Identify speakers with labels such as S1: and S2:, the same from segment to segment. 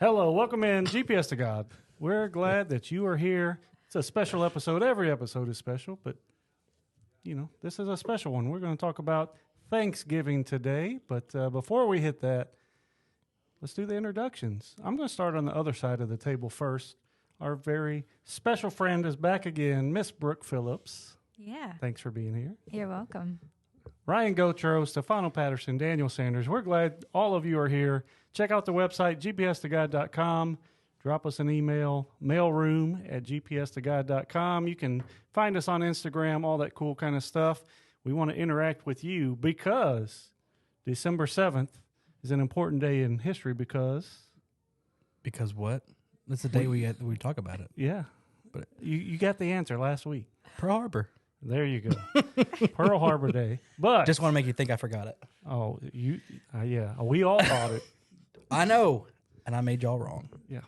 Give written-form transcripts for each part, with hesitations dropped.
S1: Hello, welcome in GPS to God. We're glad that you are here. It's a special episode. Every episode is special, but, you know, this is a special one. We're going to talk about Thanksgiving today, but before we hit that, let's do the introductions. I'm going to start on the other side of the table first. Our very special friend is back again, Miss Brooke Phillips.
S2: Yeah.
S1: Thanks for being here.
S2: You're welcome.
S1: Ryan Gotro, Stefano Patterson, Daniel Sanders. We're glad all of you are here. Check out the website, gpstogod.com. Drop us an email, mailroom@gpstogod.com. You can find us on Instagram, all that cool kind of stuff. We want to interact with you because December 7th is an important day in history because...
S3: Because what? That's the day we talk about it.
S1: Yeah. But you got the answer last week.
S3: Pearl Harbor.
S1: There you go. Pearl Harbor Day. But
S3: Just want to make you think I forgot it.
S1: oh, yeah, we all thought it.
S3: I know, and I made y'all wrong.
S1: Yeah.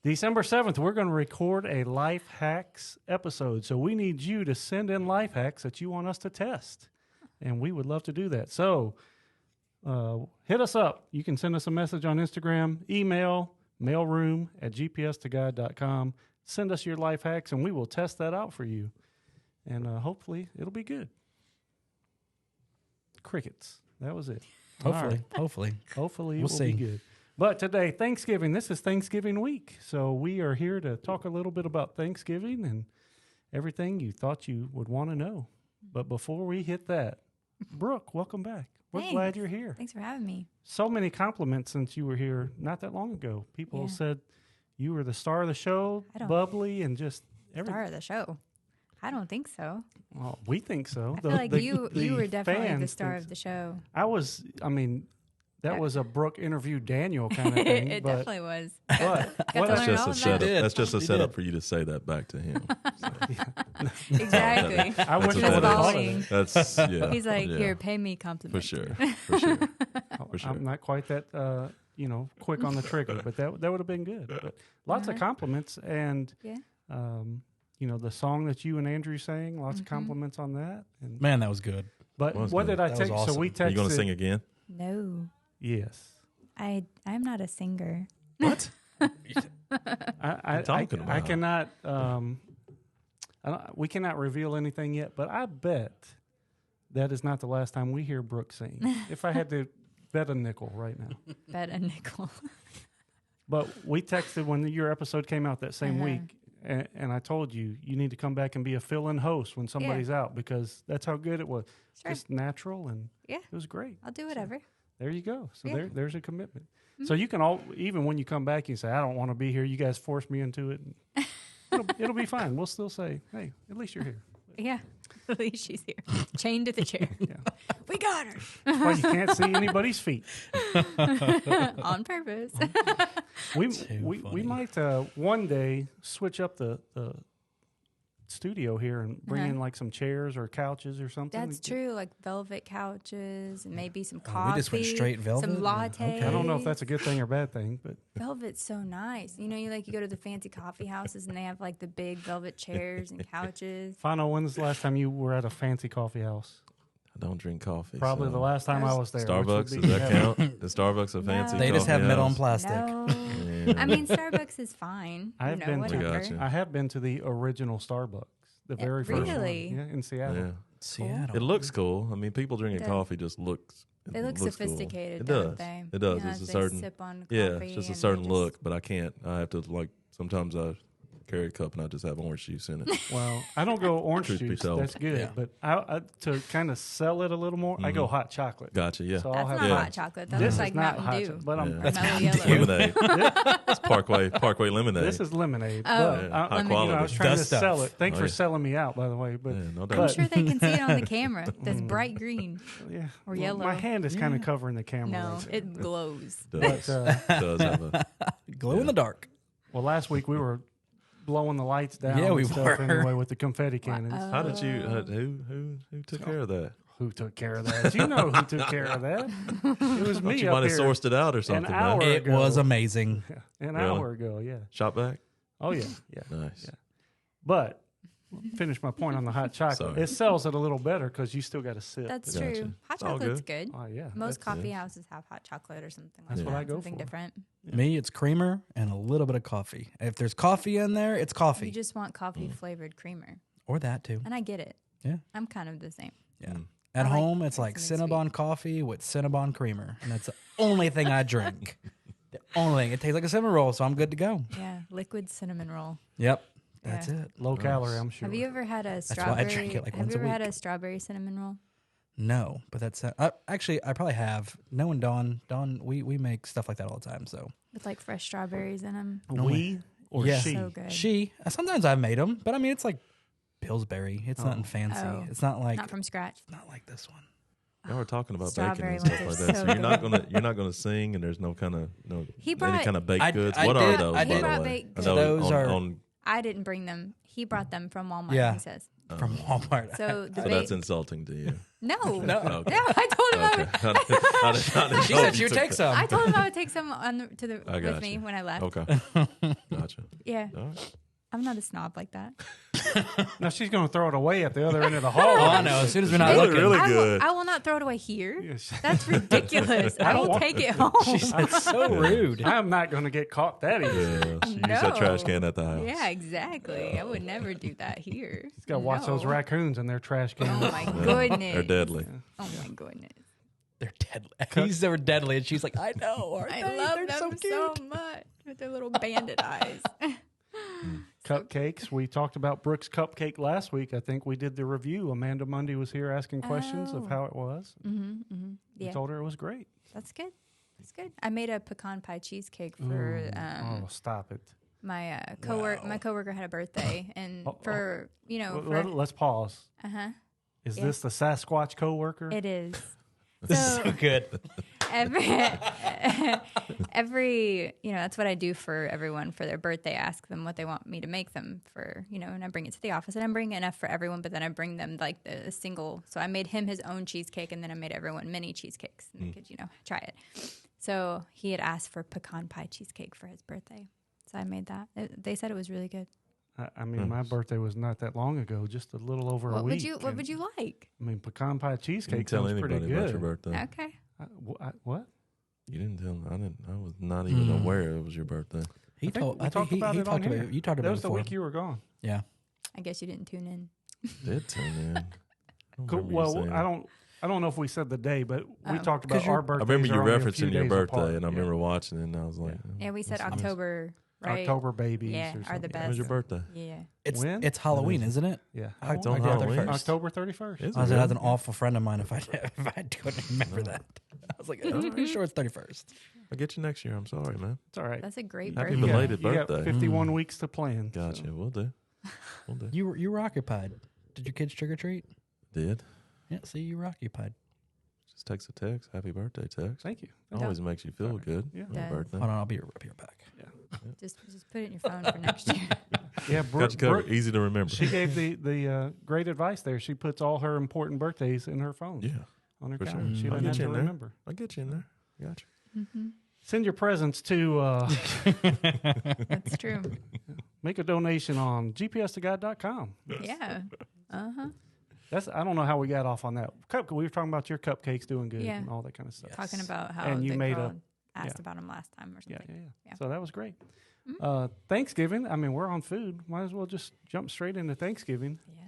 S1: December 7th, we're going to record a Life Hacks episode. So we need you to send in life hacks that you want us to test. And we would love to do that. So hit us up. You can send us a message on Instagram, email, mailroom@gpstogod.com. Send us your life hacks, and we will test that out for you. And hopefully it'll be good. Crickets. That was it.
S3: Hopefully.
S1: All right. Hopefully it will
S3: see.
S1: be good. But today, Thanksgiving, this is Thanksgiving week. So we are here to talk a little bit about Thanksgiving and everything you thought you would want to know. But before we hit that, Brooke, welcome back. We're
S2: Thanks.
S1: glad you're here.
S2: Thanks for having me.
S1: So many compliments since you were here not that long ago. People said you were the star of the show, bubbly, and just everything.
S2: Star of the show. I don't think so.
S1: Well, we think so.
S2: I feel like you were definitely the star of the show.
S1: That was a Brooke interview Daniel kind of thing.
S2: It
S1: but,
S2: definitely was.
S1: But
S4: That's just
S2: all
S4: a
S2: of
S4: setup.
S3: that.
S4: That's just a
S3: He
S4: setup
S3: did.
S4: for you to say that back to him. So,
S2: Exactly.
S1: I wish
S2: Just
S1: I would have thought of
S2: following.
S1: it.
S4: that's yeah.
S2: He's like,
S4: yeah,
S2: here, pay me
S4: for
S2: compliments.
S4: sure. For sure.
S1: I'm not quite that, quick on the trigger, but that would have been good. But lots of compliments, and
S2: Yeah.
S1: the song that you and Andrew sang, lots of compliments on that. And
S3: Man, that was good.
S1: but
S4: Was
S1: what
S4: good.
S1: did I
S3: That
S1: take?
S3: was awesome.
S1: So we
S4: Are
S1: texted.
S4: you going to sing again?
S2: No,
S1: Yes.
S2: I'm not a singer.
S3: What?
S1: I
S4: talking
S1: I
S4: about?
S1: cannot. We cannot reveal anything yet, but I bet that is not the last time we hear Brooke sing. If I had to bet a nickel right now.
S2: Bet a nickel.
S1: But we texted when your episode came out that same week, and I told you need to come back and be a fill-in host when somebody's out because that's how good it was.
S2: Sure.
S1: Just natural, and
S2: Yeah.
S1: it was great.
S2: I'll do whatever.
S1: There you go. So
S2: Yeah.
S1: there's a commitment. So you can even when you come back, you say, I don't want to be here. You guys forced me into it. And it'll be fine. We'll still say, hey, at least you're here.
S2: Yeah. At least she's here. Chained to the chair.
S1: Yeah.
S2: We got her.
S1: That's why you can't see anybody's feet.
S2: On purpose.
S1: We
S3: funny.
S1: might one day switch up the studio here and bring in like some chairs or couches or something.
S2: That's true. Like velvet couches and maybe some coffee.
S3: we just went straight velvet?
S2: Some
S3: Yeah,
S2: lattes.
S3: okay.
S1: I don't know if that's a good thing or bad thing, but
S2: Velvet's so nice. You go to the fancy coffee houses and they have like the big velvet chairs and couches.
S1: Fano, when's the last time you were at a fancy coffee house?
S4: I don't drink coffee.
S1: Probably
S4: so.
S1: the last time I was there. which would
S4: Starbucks,
S1: be
S4: does that
S1: heaven.
S4: count? Is Starbucks a fancy
S3: They just
S4: coffee
S3: have metal
S4: house?
S3: and plastic.
S2: No.
S4: Yeah.
S2: I mean, Starbucks is fine.
S1: I've been to-
S2: whatever.
S4: Gotcha.
S1: I have been to the original Starbucks, the very first
S2: really?
S1: one. Yeah, in Seattle.
S4: Yeah.
S3: Seattle.
S4: It looks cool. I mean, people drinking
S2: does.
S4: coffee just looks.
S2: They look
S4: looks cool.
S2: sophisticated,
S4: It
S2: don't
S4: does.
S2: they?
S4: It does.
S2: You know,
S4: It's a
S2: as they
S4: certain.
S2: sip on
S4: Yeah,
S2: coffee
S4: it's just a
S2: and they
S4: certain
S2: just-
S4: look. But I can't. I have to sometimes I carry a cup and I just have orange juice in it.
S1: Well, I don't go orange
S4: Truth be
S1: juice.
S4: told.
S1: That's good.
S3: Yeah.
S1: But I to kind of sell it a little more, I go hot chocolate.
S4: Gotcha. Yeah.
S1: So
S2: That's
S1: I'll have
S2: not
S4: Yeah.
S2: hot chocolate. That
S1: This
S2: looks
S1: is
S2: like
S1: not
S2: Mountain
S1: hot
S2: Dew.
S1: chocolate, but I'm
S4: Yeah.
S2: Or
S4: That's
S2: Mellow Yellow.
S4: lemonade. It's Parkway lemonade.
S1: This is lemonade.
S2: Oh,
S1: but
S4: high
S2: lemonade.
S4: quality.
S1: I was trying to
S3: Dust stuff.
S1: sell it. Thanks
S4: Oh,
S1: for
S4: yeah.
S1: selling me out, by the way. But
S4: Yeah, no
S2: I'm
S4: doubt.
S1: But-
S2: sure they can see it on the camera. That's bright green.
S1: yeah,
S2: Or
S1: well,
S2: yellow.
S1: My hand is kind of covering the camera.
S2: No,
S1: right there.
S2: it glows.
S4: does, does have a.
S3: Glow in the dark.
S1: Well, last week we were blowing the lights down.
S3: Yeah,
S1: and
S3: we
S1: stuff
S3: were.
S1: anyway with the confetti cannons.
S4: How did you? Who took care of that?
S1: Who took care of that? You know who took care of that? It was me
S4: You
S1: up
S4: might have
S1: here
S4: sourced it out or something.
S1: hour
S4: Man.
S3: It
S1: ago.
S3: was amazing.
S1: an
S4: Really?
S1: hour ago. Yeah.
S4: Shop back.
S1: Oh yeah. Yeah.
S4: Nice.
S1: Yeah. But finish my point on the hot chocolate.
S4: Sorry.
S1: It sells it a little better because you still got to sip.
S2: That's
S4: Gotcha.
S2: true. Hot
S4: It's all
S2: chocolate's
S4: good.
S2: good.
S1: Oh yeah,
S2: Most
S1: that's-
S2: coffee houses have hot chocolate or something like
S1: That's
S2: that.
S1: what I go
S2: something
S1: for.
S2: different.
S3: Me, it's creamer and a little bit of coffee. If there's coffee in there, it's coffee.
S2: You just want coffee flavored creamer.
S3: Or that too.
S2: And I get it.
S3: Yeah.
S2: I'm kind of the same.
S3: Yeah.
S4: Mm.
S3: At
S2: I like
S3: home, it's like
S2: something
S3: Cinnabon coffee with Cinnabon creamer. And that's the only thing I drink. The only thing. It tastes like a cinnamon roll, so I'm good to go.
S2: Yeah. Liquid cinnamon roll.
S3: Yep. That's
S2: Yeah.
S3: it.
S1: low calorie. I'm sure.
S2: Have you ever had a
S3: why I
S2: strawberry?
S3: drink it, like,
S2: have
S3: once
S2: you
S3: a
S2: ever had
S3: week.
S2: a strawberry cinnamon roll?
S3: No, but that's actually I probably have. Knowing Dawn, we make stuff like that all the time. So
S2: With like fresh strawberries in them.
S1: We or
S3: Yeah.
S1: she?
S2: So good.
S3: she sometimes I've made them, but I mean it's like Pillsbury. It's
S1: Oh.
S3: nothing fancy.
S2: Oh.
S3: It's not like
S2: Not from scratch.
S3: not like this one.
S4: Y'all were talking about
S2: Strawberry
S4: bacon and stuff
S2: ones
S4: like
S2: are
S4: that.
S2: so
S4: So
S2: good.
S4: you're not gonna sing, and there's no kind of
S2: He
S4: any
S2: brought-
S4: kind of baked
S3: I
S4: goods.
S3: did-
S4: What are those?
S3: I
S4: By
S3: did.
S4: the
S2: brought
S4: way,
S2: baked
S4: I
S2: goods.
S4: know
S3: Those are-
S4: on
S2: I didn't bring them. He brought them from Walmart,
S3: Yeah.
S2: he says.
S3: From Walmart.
S2: So the
S4: so that's insulting to you.
S2: No.
S3: No.
S4: Okay.
S2: No, I told him
S4: Okay. I didn't
S3: She
S4: know
S3: said
S4: you
S3: she would
S4: took
S3: take
S4: that.
S3: some.
S2: I told him I would take some
S4: I got
S2: with me
S4: you.
S2: when I left.
S4: Okay. Gotcha.
S2: Yeah.
S4: All right.
S2: I'm not a snob like that.
S1: No, she's going to throw it away at the other end of the hall.
S3: Oh, I know. As soon as we're not
S4: Really,
S3: looking,
S4: really
S2: I
S4: good.
S2: will not throw it away here.
S1: Yes.
S2: That's ridiculous. I
S1: don't
S2: will
S1: want-
S2: take it home.
S3: it's so rude.
S1: I'm not going to get caught that easy.
S4: Yeah, she used that trash can at the house.
S2: Yeah, exactly. I would never do that here.
S1: He's got to watch those
S2: No.
S1: raccoons in their trash cans.
S2: Oh my goodness.
S4: They're deadly.
S2: Oh my goodness.
S3: They're deadly. He's so deadly, and she's like, I know. Aren't
S2: I
S3: they?
S2: love
S3: They're
S2: them
S3: so
S2: so,
S3: cute.
S2: much with their little bandit eyes.
S1: Cupcakes. We talked about Brooks' cupcake last week. I think we did the review. Amanda Mundy was here asking questions of
S2: Oh.
S1: how it was. We
S2: Yeah,
S1: told her it was great.
S2: that's good. That's good. I made a pecan pie cheesecake for
S1: Oh, stop it.
S2: my coworker. My coworker had a birthday, and for
S1: Let's pause. Is
S2: Yeah.
S1: this the Sasquatch coworker?
S2: it is.
S3: This is so good.
S2: every that's what I do for everyone for their birthday. I ask them what they want me to make them for, and I bring it to the office, and I bring enough for everyone, but then I bring them like the single. So I made him his own cheesecake, and then I made everyone mini cheesecakes, and they could try it. So he had asked for pecan pie cheesecake for his birthday, so I made that. They said it was really good.
S1: I mean, my birthday was not that long ago, just a little over a
S2: What
S1: week.
S2: would you like?
S1: I mean, pecan pie
S4: You didn't
S1: cheesecake
S4: tell
S1: sounds pretty
S4: anybody about your
S1: good.
S4: birthday.
S2: Okay.
S1: What?
S4: You didn't tell. I didn't. I was not even aware it was your birthday.
S3: He told.
S1: we
S3: I think
S1: talked about
S3: he
S1: it on
S3: talked about
S1: here.
S3: it. You talked
S1: That
S3: about it
S1: was the
S3: before.
S1: week you were gone.
S3: Yeah.
S2: I guess you didn't tune in.
S4: Did tune in. I don't
S1: Cool.
S4: remember you
S1: Well,
S4: saying
S1: I don't know if we said the day, but we
S2: Oh.
S1: talked about
S3: 'Cause
S1: our
S3: you're-
S1: birthdays.
S4: I remember you
S1: are only a few
S4: referencing your
S1: days
S4: birthday,
S1: apart.
S4: and I
S1: Yeah.
S4: remember watching it, and I was like,
S2: Yeah, we said October, right?
S1: October babies.
S2: Yeah,
S1: or
S2: are the
S1: something.
S2: best.
S4: "When was your birthday?"
S2: Yeah.
S3: It's
S1: When?
S3: Halloween, isn't it?
S1: Yeah.
S3: October
S4: on Halloween.
S3: 31st.
S1: October 31st.
S4: Is
S3: I was
S4: it
S3: that's an
S4: really?
S3: awful friend of mine if I couldn't remember that. I was like, I'm pretty sure it's 31st.
S4: I'll get you next year. I'm sorry, man.
S1: It's all right.
S2: That's a great
S4: Happy
S2: birthday.
S4: belated
S1: You got
S4: birthday.
S1: 51 weeks to plan.
S4: Gotcha.
S1: so.
S4: We'll do. We'll do.
S3: You were occupied. Did your kids trick or treat?
S4: Did.
S3: Yeah. See, you were occupied.
S4: Just text a text. Happy birthday text.
S1: Thank you.
S4: Always makes you feel good.
S1: Yeah.
S4: on your
S2: Does.
S4: birthday.
S3: Hold on, I'll be right back.
S2: Just put it in your phone for next year.
S1: Yeah,
S4: Got you covered. Easy to remember.
S1: she gave the great advice there. She puts all her important birthdays in her phone
S4: Yeah.
S1: on her
S4: for sure.
S1: calendar. She
S4: I'll
S1: doesn't
S4: get
S1: have
S4: you
S1: to
S4: in there.
S1: remember.
S4: I'll get you in there. Got you.
S1: Send your presents to
S2: That's true.
S1: make a donation on gpstogod.com.
S2: Yeah.
S1: That's I don't know how we got off on that. We were talking about your cupcakes doing good
S2: Yeah.
S1: and all that kind of stuff.
S2: Talking about how
S1: And you
S2: the
S1: made
S2: girl
S1: a-
S2: asked
S1: yeah.
S2: about him last time or
S1: Yeah,
S2: something.
S1: yeah.
S2: Yeah.
S1: So that was great. Thanksgiving. I mean, we're on food. Might as well just jump straight into Thanksgiving.
S2: Yeah.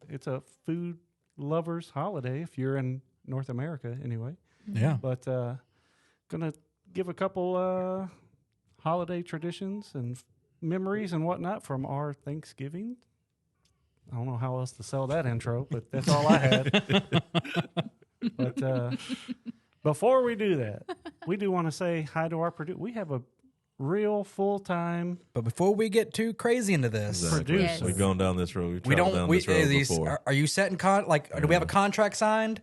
S1: It's a food lovers holiday if you're in North America, anyway.
S3: Yeah.
S1: But gonna give a couple holiday traditions and memories and whatnot from our Thanksgiving. I don't know how else to sell that intro, but that's all I had. But before we do that, we do want to say hi to our producer. We have a real full-time.
S3: But before we get too crazy into this,
S4: Exactly.
S1: Yes.
S4: We've gone down this road. We've
S3: we
S4: traveled
S3: don't.
S4: down
S3: We,
S4: this road
S3: is these-
S4: before.
S3: are you setting do we have a contract signed?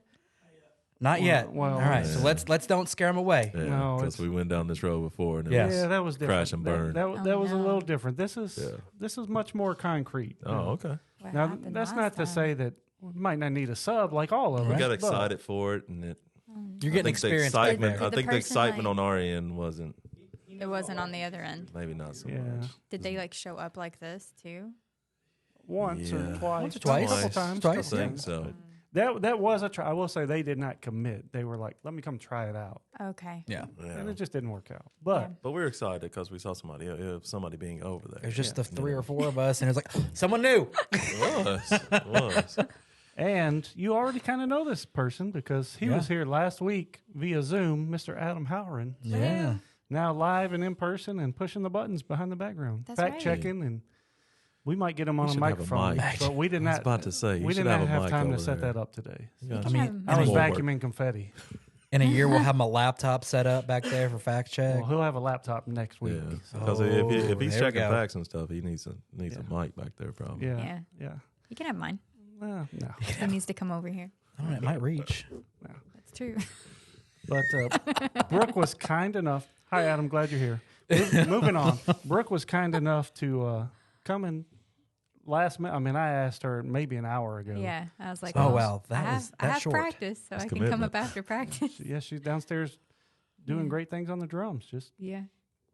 S3: Not yet.
S1: well,
S3: All right. So
S4: yeah.
S3: let's don't scare them away.
S4: Yeah,
S1: No,
S4: because
S1: it's-
S4: we went down this road before, and it
S3: Yes.
S4: was
S1: Yeah, that was different.
S4: crash and burn.
S1: That was a
S2: no.
S1: little different. This is
S4: Yeah.
S1: this is much more concrete.
S4: Oh, okay.
S2: What
S1: Now
S2: happened
S1: that's
S2: last
S1: not to
S2: time?
S1: say that we might not need a sub like all of
S4: We
S1: us.
S4: got
S1: but
S4: excited for it, and
S3: You're
S4: I
S3: getting
S4: think the
S3: experience back
S4: excitement.
S3: there.
S4: I
S2: Did the
S4: think the
S2: person,
S4: excitement
S2: like-
S4: on our end wasn't
S2: It wasn't on the other end.
S4: maybe not so
S1: Yeah.
S4: much.
S2: Did they like show up like this too?
S1: once or
S4: Yeah.
S1: twice.
S3: Once or twice.
S1: A couple times.
S3: Twice,
S4: I
S1: couple
S4: think
S1: times.
S4: so.
S1: That was a try. I will say they did not commit. They were like, let me come try it out.
S2: Okay.
S3: Yeah.
S1: And
S4: Yeah.
S1: it just didn't work out. But
S4: But we were excited because we saw somebody being over there.
S3: There's just
S1: Yeah.
S3: the 3 or 4 of us, and it was like, someone new.
S4: It was.
S1: and you already kind of know this person because he
S3: Yeah.
S1: was here last week via Zoom, Mr. Adam Howren.
S3: Yeah.
S1: Now live and in person and pushing the buttons behind the background.
S2: That's
S1: Fact
S2: right.
S1: checking, and we might get him on a
S4: should have a
S1: microphone.
S4: mic.
S1: But we did
S4: I was
S1: not.
S4: about to say, you
S1: we
S4: should
S1: did not
S4: have a
S1: have
S4: mic
S1: time to
S4: over
S1: set
S4: there.
S1: that up today.
S4: Yeah.
S3: I mean,
S1: I was
S4: More work.
S1: vacuuming confetti.
S3: in a year, we'll have my laptop set up back there for fact check.
S1: Well, he'll have a laptop next week.
S4: Yeah,
S1: So,
S4: because if
S3: there we
S4: he's checking
S3: go.
S4: facts and stuff, he needs a
S1: Yeah.
S4: mic back there probably.
S1: yeah,
S2: Yeah. You can have mine.
S1: No.
S2: He needs to come over here.
S3: I don't know, it might reach.
S2: That's true.
S1: But Brooke was kind enough. Hi, Adam. Glad you're here. Moving on. Brooke was kind enough to come in last minute. I mean, I asked her maybe an hour ago.
S2: Yeah. I was like,
S3: Oh,
S2: well,
S3: wow, that
S2: I
S3: was
S2: have, I
S3: that
S2: have
S3: short.
S2: practice, so
S4: That's
S2: I can come
S4: commitment.
S2: up after practice.
S1: Yeah, she's downstairs doing great things on the drums just
S2: Yeah.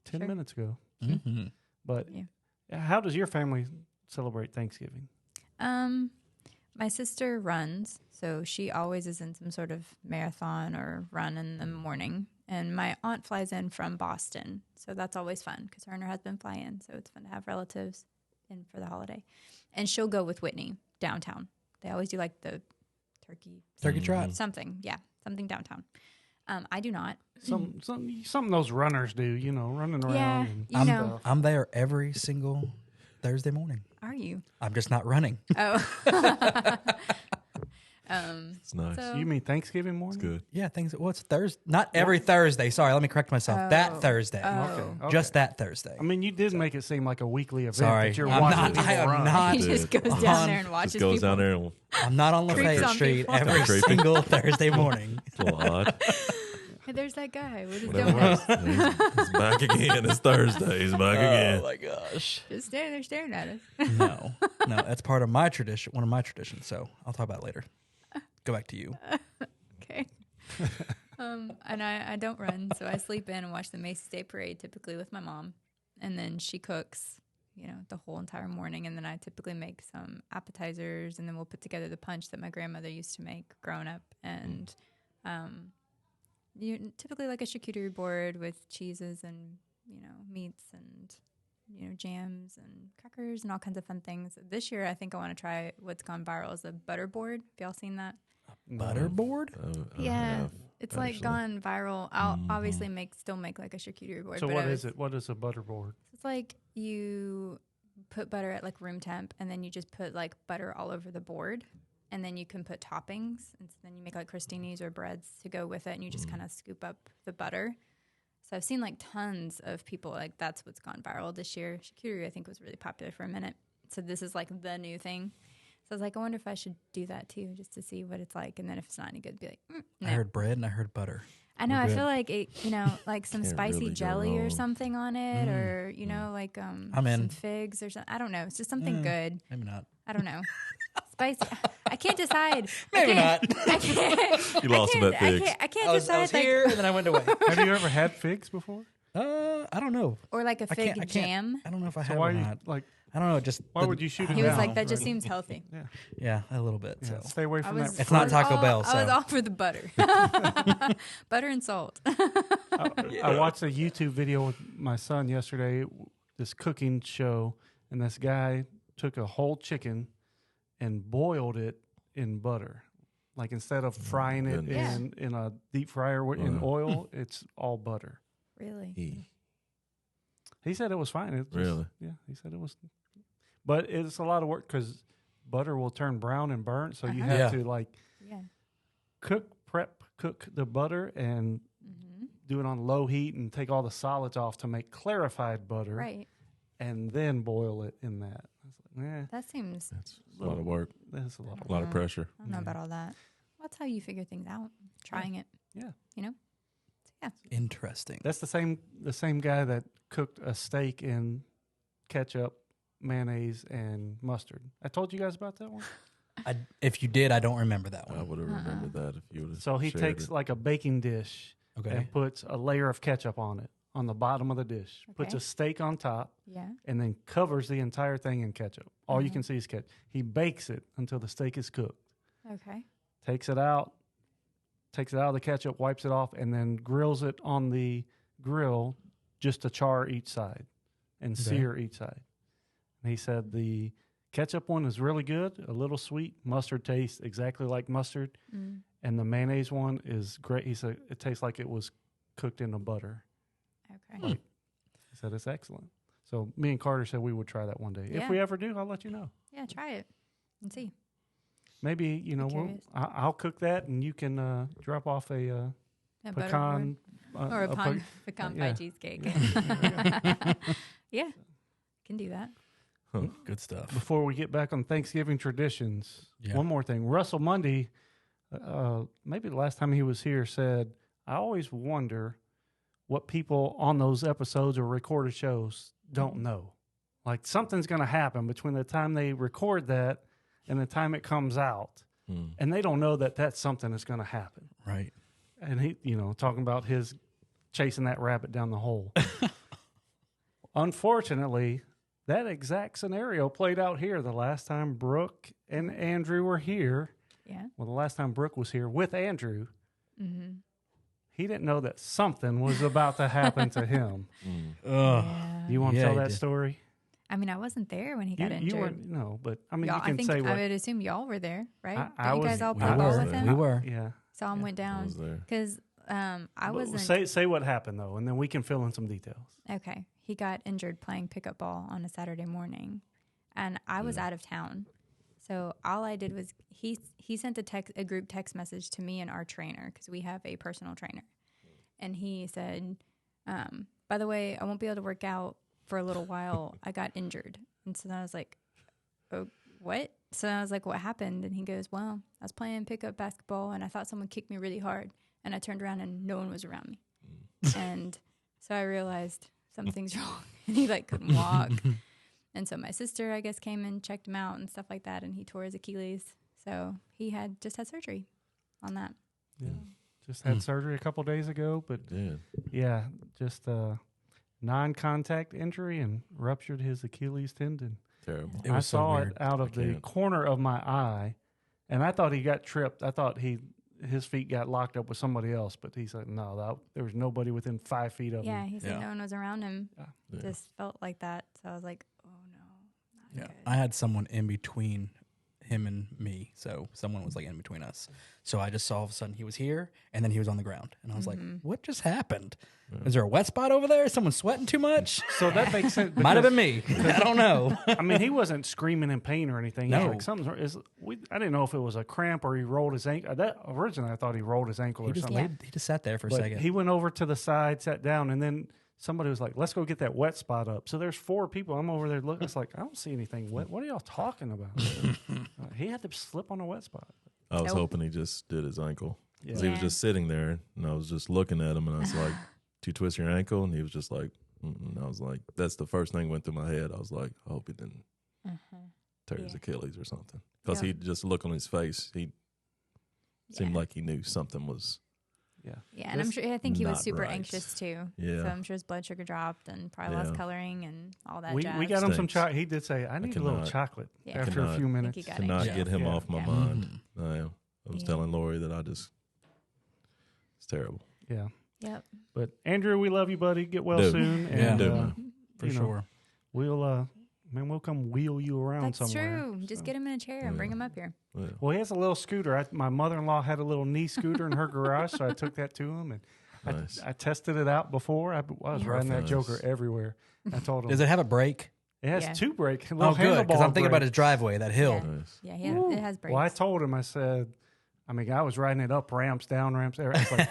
S1: 10
S2: Sure.
S1: minutes ago.
S3: Mm-hmm.
S1: But
S2: Yeah.
S1: how does your family celebrate Thanksgiving?
S2: My sister runs, so she always is in some sort of marathon or run in the morning. And my aunt flies in from Boston, so that's always fun because her and her husband fly in, so it's fun to have relatives in for the holiday. And she'll go with Whitney downtown. They always do like the
S3: Turkey trot.
S2: something downtown. I do not.
S1: Something those runners do, running around.
S2: Yeah,
S1: and
S2: you know.
S3: I'm there every single Thursday morning.
S2: Are you?
S3: I'm just not running.
S2: Oh.
S4: It's nice.
S2: So-
S1: You mean Thanksgiving morning?
S4: It's good.
S3: Yeah, things. What's Thursday? Not every Thursday. Sorry, let me correct myself. That Thursday.
S1: Okay.
S3: Just that Thursday.
S1: I mean, you did make it seem like a weekly event
S3: Sorry,
S1: that you're
S3: I'm
S1: watching
S3: not.
S1: people
S3: I am
S1: run.
S3: not.
S2: He just goes
S3: on-
S2: down there and watches
S4: Just goes
S2: people.
S4: down there and
S3: I'm not on
S2: Creeps
S3: Lafayette
S2: on
S3: Street
S2: people.
S3: every
S4: Creepy.
S3: single Thursday morning.
S4: it's a little odd.
S2: Hey, there's that guy with his
S4: Whatever
S2: donuts.
S4: works. He's back again. It's Thursday. He's back again.
S3: Oh my gosh.
S2: Just standing there staring at us.
S3: No, that's part of my tradition. One of my traditions. So I'll talk about it later. Go back to you.
S2: Okay. And I don't run, so I sleep in and watch the Macy's Day Parade typically with my mom. And then she cooks, the whole entire morning. And then I typically make some appetizers, and then we'll put together the punch that my grandmother used to make growing up. And typically like a charcuterie board with cheeses and, meats and, jams and crackers and all kinds of fun things. This year, I think I want to try what's gone viral is a Butterboard. Have y'all seen that?
S3: Butterboard?
S4: I
S2: Yeah,
S4: have,
S2: it's like
S4: actually.
S2: gone viral. I'll obviously still make like a charcuterie board.
S1: So
S2: but
S1: what
S2: I
S1: is
S2: was-
S1: it? What is a butterboard?
S2: It's like you put butter at like room temp, and then you just put like butter all over the board, and then you can put toppings, and so then you make like crostinis or breads to go with it, and you just kind of scoop up the butter. So I've seen like tons of people like that's what's gone viral this year. Charcuterie I think was really popular for a minute. So this is like the new thing. So I was like, I wonder if I should do that too, just to see what it's like. And then if it's not any good, be like, no.
S3: I heard bread and I heard butter.
S2: I know.
S3: We're
S2: I
S3: good.
S2: feel like it, like some
S4: Can't
S2: spicy
S4: really go
S2: jelly or
S4: wrong.
S2: something on it, or like
S3: I'm
S2: some
S3: in.
S2: figs or something. I don't know. It's just something good.
S3: Maybe not.
S2: I don't know. Spicy. I can't decide.
S3: Maybe
S2: I
S3: not.
S2: can't, I can't.
S4: You lost him at figs.
S2: I can't
S3: I was
S2: decide. Like,
S3: here and then I went away.
S1: Have you ever had figs before?
S3: I don't know.
S2: or like a
S3: I
S2: fig
S3: can't.
S2: jam.
S3: I don't know if I
S1: So
S3: have
S1: why
S3: or
S1: are you
S3: not.
S1: like?
S3: I don't know. Just
S1: Why would you shoot it
S2: He was
S1: down?
S2: like, that just
S1: Right.
S2: seems healthy.
S3: Yeah, a little bit.
S1: Yeah,
S3: So
S1: stay away
S2: I
S1: from
S2: was,
S1: that.
S3: It's not Taco Bell,
S2: I was
S3: so.
S2: all for the butter. Butter and salt.
S1: I watched a YouTube video with my son yesterday, this cooking show, and this guy took a whole chicken and boiled it in butter. Like instead of frying it
S4: goodness.
S1: in a deep fryer in oil, it's all butter.
S2: Really?
S1: He said it was fine. It just-
S4: Really?
S1: Yeah, he said it was. But it's a lot of work because butter will turn brown and burnt, so you
S2: Uh-huh.
S1: have
S3: Yeah.
S1: to like
S2: Yeah.
S1: cook the butter and do it on low heat and take all the solids off to make clarified butter,
S2: Right.
S1: and then boil it in that. I was like,
S2: That seems.
S4: That's a lot of work,
S1: that's a lot.
S4: a lot of pressure.
S2: I don't know about all that. Well, that's how you figure things out. Trying it.
S1: Yeah.
S3: interesting.
S1: That's the same guy that cooked a steak in ketchup, mayonnaise, and mustard. I told you guys about that one.
S3: If you did, I don't remember that
S4: I
S3: one.
S4: would have remembered that if you would have.
S1: So he takes
S4: it.
S1: like a baking dish
S3: Okay.
S1: and puts a layer of ketchup on it, on the bottom of the dish, puts
S2: Okay.
S1: a steak on top,
S2: Yeah.
S1: and then covers the entire thing in ketchup. All you can see is ketchup. He bakes it until the steak is cooked.
S2: Okay.
S1: Takes it out of the ketchup, wipes it off, and then grills it on the grill just to char each side and sear each side. And he said the ketchup one is really good, a little sweet. Mustard tastes exactly like mustard.
S2: Mm.
S1: And the mayonnaise one is great. He said it tastes like it was cooked in the butter.
S2: Okay.
S1: Like, he said it's excellent. So me and Carter said we would try that one day. If
S2: Yeah.
S1: we ever do, I'll let you know.
S2: Yeah, try it and see.
S1: Maybe,
S2: Curious.
S1: I'll cook that and you can drop off a
S2: A
S1: pecan.
S2: Butterboard. Or a
S1: pe-
S2: pecan
S1: yeah.
S2: pie cheesecake. Yeah, can do that.
S3: Good stuff.
S1: Before we get back on Thanksgiving traditions,
S3: Yeah.
S1: one more thing. Russell Mundy, maybe the last time he was here, said, I always wonder what people on those episodes or recorded shows don't know. Like something's going to happen between the time they record that and the time it comes out. And they don't know that that's something that's going to happen.
S3: Right.
S1: And he, talking about his chasing that rabbit down the hole. Unfortunately, that exact scenario played out here the last time Brooke and Andrew were here.
S2: Yeah.
S1: Well, the last time Brooke was here with Andrew,
S2: Mm-hmm.
S1: he didn't know that something was about to happen to him.
S2: Yeah.
S1: You want to
S3: Yeah,
S1: tell
S3: he
S1: that
S3: did.
S1: story?
S2: I mean, I wasn't there when he got
S1: You
S2: injured.
S1: weren't, no, but I mean,
S2: Y'all,
S1: you can
S2: I think
S1: say
S2: I
S1: what.
S2: would assume y'all were there, right?
S1: I
S2: Didn't you
S1: was-
S2: guys all
S3: We
S2: play ball
S3: were.
S2: with him?
S3: We were.
S1: Yeah.
S2: Saw him went
S4: I
S2: down
S4: was there.
S2: because I
S1: But
S2: wasn't.
S1: say what happened though, and then we can fill in some details.
S2: Okay. He got injured playing pickup ball on a Saturday morning, and I was out of town. So all I did was he sent a group text message to me and our trainer because we have a personal trainer, and he said, "By the way, I won't be able to work out for a little while. I got injured." And so then I was like, "Oh, what?" So I was like, "What happened?" And he goes, "Well, I was playing pickup basketball, and I thought someone kicked me really hard, and I turned around and no one was around me, and so I realized something's wrong, and he couldn't walk." And so my sister, I guess, came and checked him out and stuff like that, and he tore his Achilles. So he just had surgery on that.
S1: Yeah. Just had surgery a couple days ago, but yeah, just a non-contact injury and ruptured his Achilles tendon.
S4: Terrible.
S3: It
S1: I
S3: was so
S1: saw
S3: weird.
S1: it out of the corner of my eye, and I thought he got tripped. I thought his feet got locked up with somebody else, but he said no, there was nobody within 5 feet of
S2: Yeah,
S1: him.
S2: he said
S3: Yeah.
S2: no one was around him.
S4: Yeah.
S2: Just felt like that. So I was like, oh no, not
S3: Yeah.
S2: good.
S3: I had someone in between him and me. So someone was in between us. So I just saw all of a sudden he was here and then he was on the ground. And I was like, what just happened? Is there a wet spot over there? Is someone sweating too much?
S1: So that makes sense.
S3: Might have been me. I don't know.
S1: I mean, he wasn't screaming in pain or anything. He was
S3: No.
S1: like something's wrong. I didn't know if it was a cramp or he rolled his ankle. Originally, I thought he rolled his ankle
S3: He
S1: or
S3: just,
S1: something.
S3: he just sat there for a
S1: But
S3: second.
S1: he went over to the side, sat down, and then somebody was like, "Let's go get that wet spot up." So there's 4 people. I'm over there looking. It's like I don't see anything wet. What are y'all talking about? He had to slip on a wet spot.
S4: I was
S2: Nope.
S4: hoping he just did his ankle. 'Cause he was
S2: Yeah.
S4: just sitting there, and I was just looking at him, and I was like, "Do you twist your ankle?" And he was just like, and I was like, that's the first thing went through my head. I was like, I hope he didn't tear his
S2: Yeah.
S4: Achilles or something. Because
S2: Yeah.
S4: he just look on his face. He seemed
S2: Yeah.
S4: like he knew something was.
S1: Yeah.
S2: Yeah, and I'm
S1: Just
S2: sure. I think he was
S4: not
S2: super
S4: right.
S2: anxious too.
S4: Yeah.
S2: So I'm sure his blood sugar dropped and probably lost
S4: Yeah.
S2: coloring and all that.
S1: We
S2: jazz.
S1: got him some
S4: Stinks.
S1: chocolate. He did say, "I need a little
S4: cannot-
S1: chocolate."
S2: Yeah.
S1: After a
S4: Cannot-
S1: few
S2: I think
S1: minutes,
S2: he got
S4: Cannot
S2: anxious.
S4: get him
S1: Yeah.
S4: off my
S2: Yeah.
S4: mind. I was
S2: Yeah.
S4: telling Lori that it's terrible.
S1: yeah.
S2: Yep.
S1: But Andrew, we love you, buddy. Get well
S4: Do.
S1: soon,
S3: Yeah.
S1: and
S4: Do, man.
S3: for
S1: you know,
S3: sure.
S1: we'll come wheel you around
S2: That's
S1: somewhere.
S2: true. Just
S1: So-
S2: get him in a chair and bring him up here.
S4: Yeah.
S1: Well, he has a little scooter. My mother-in-law had a little knee scooter in her garage, so I took that to him, and
S4: Nice.
S1: I tested it out before. I was riding that
S4: Nice.
S1: Joker everywhere. I told him
S3: Does it have a brake?
S1: it has
S2: Yeah.
S1: 2 brakes.
S3: Oh, good. Because I'm thinking about his
S1: brakes.
S3: driveway, that hill.
S2: Yeah.
S4: Nice.
S2: Yeah, it has brakes.
S1: Well, I told him. I said, I was riding it up ramps, down ramps. I was like,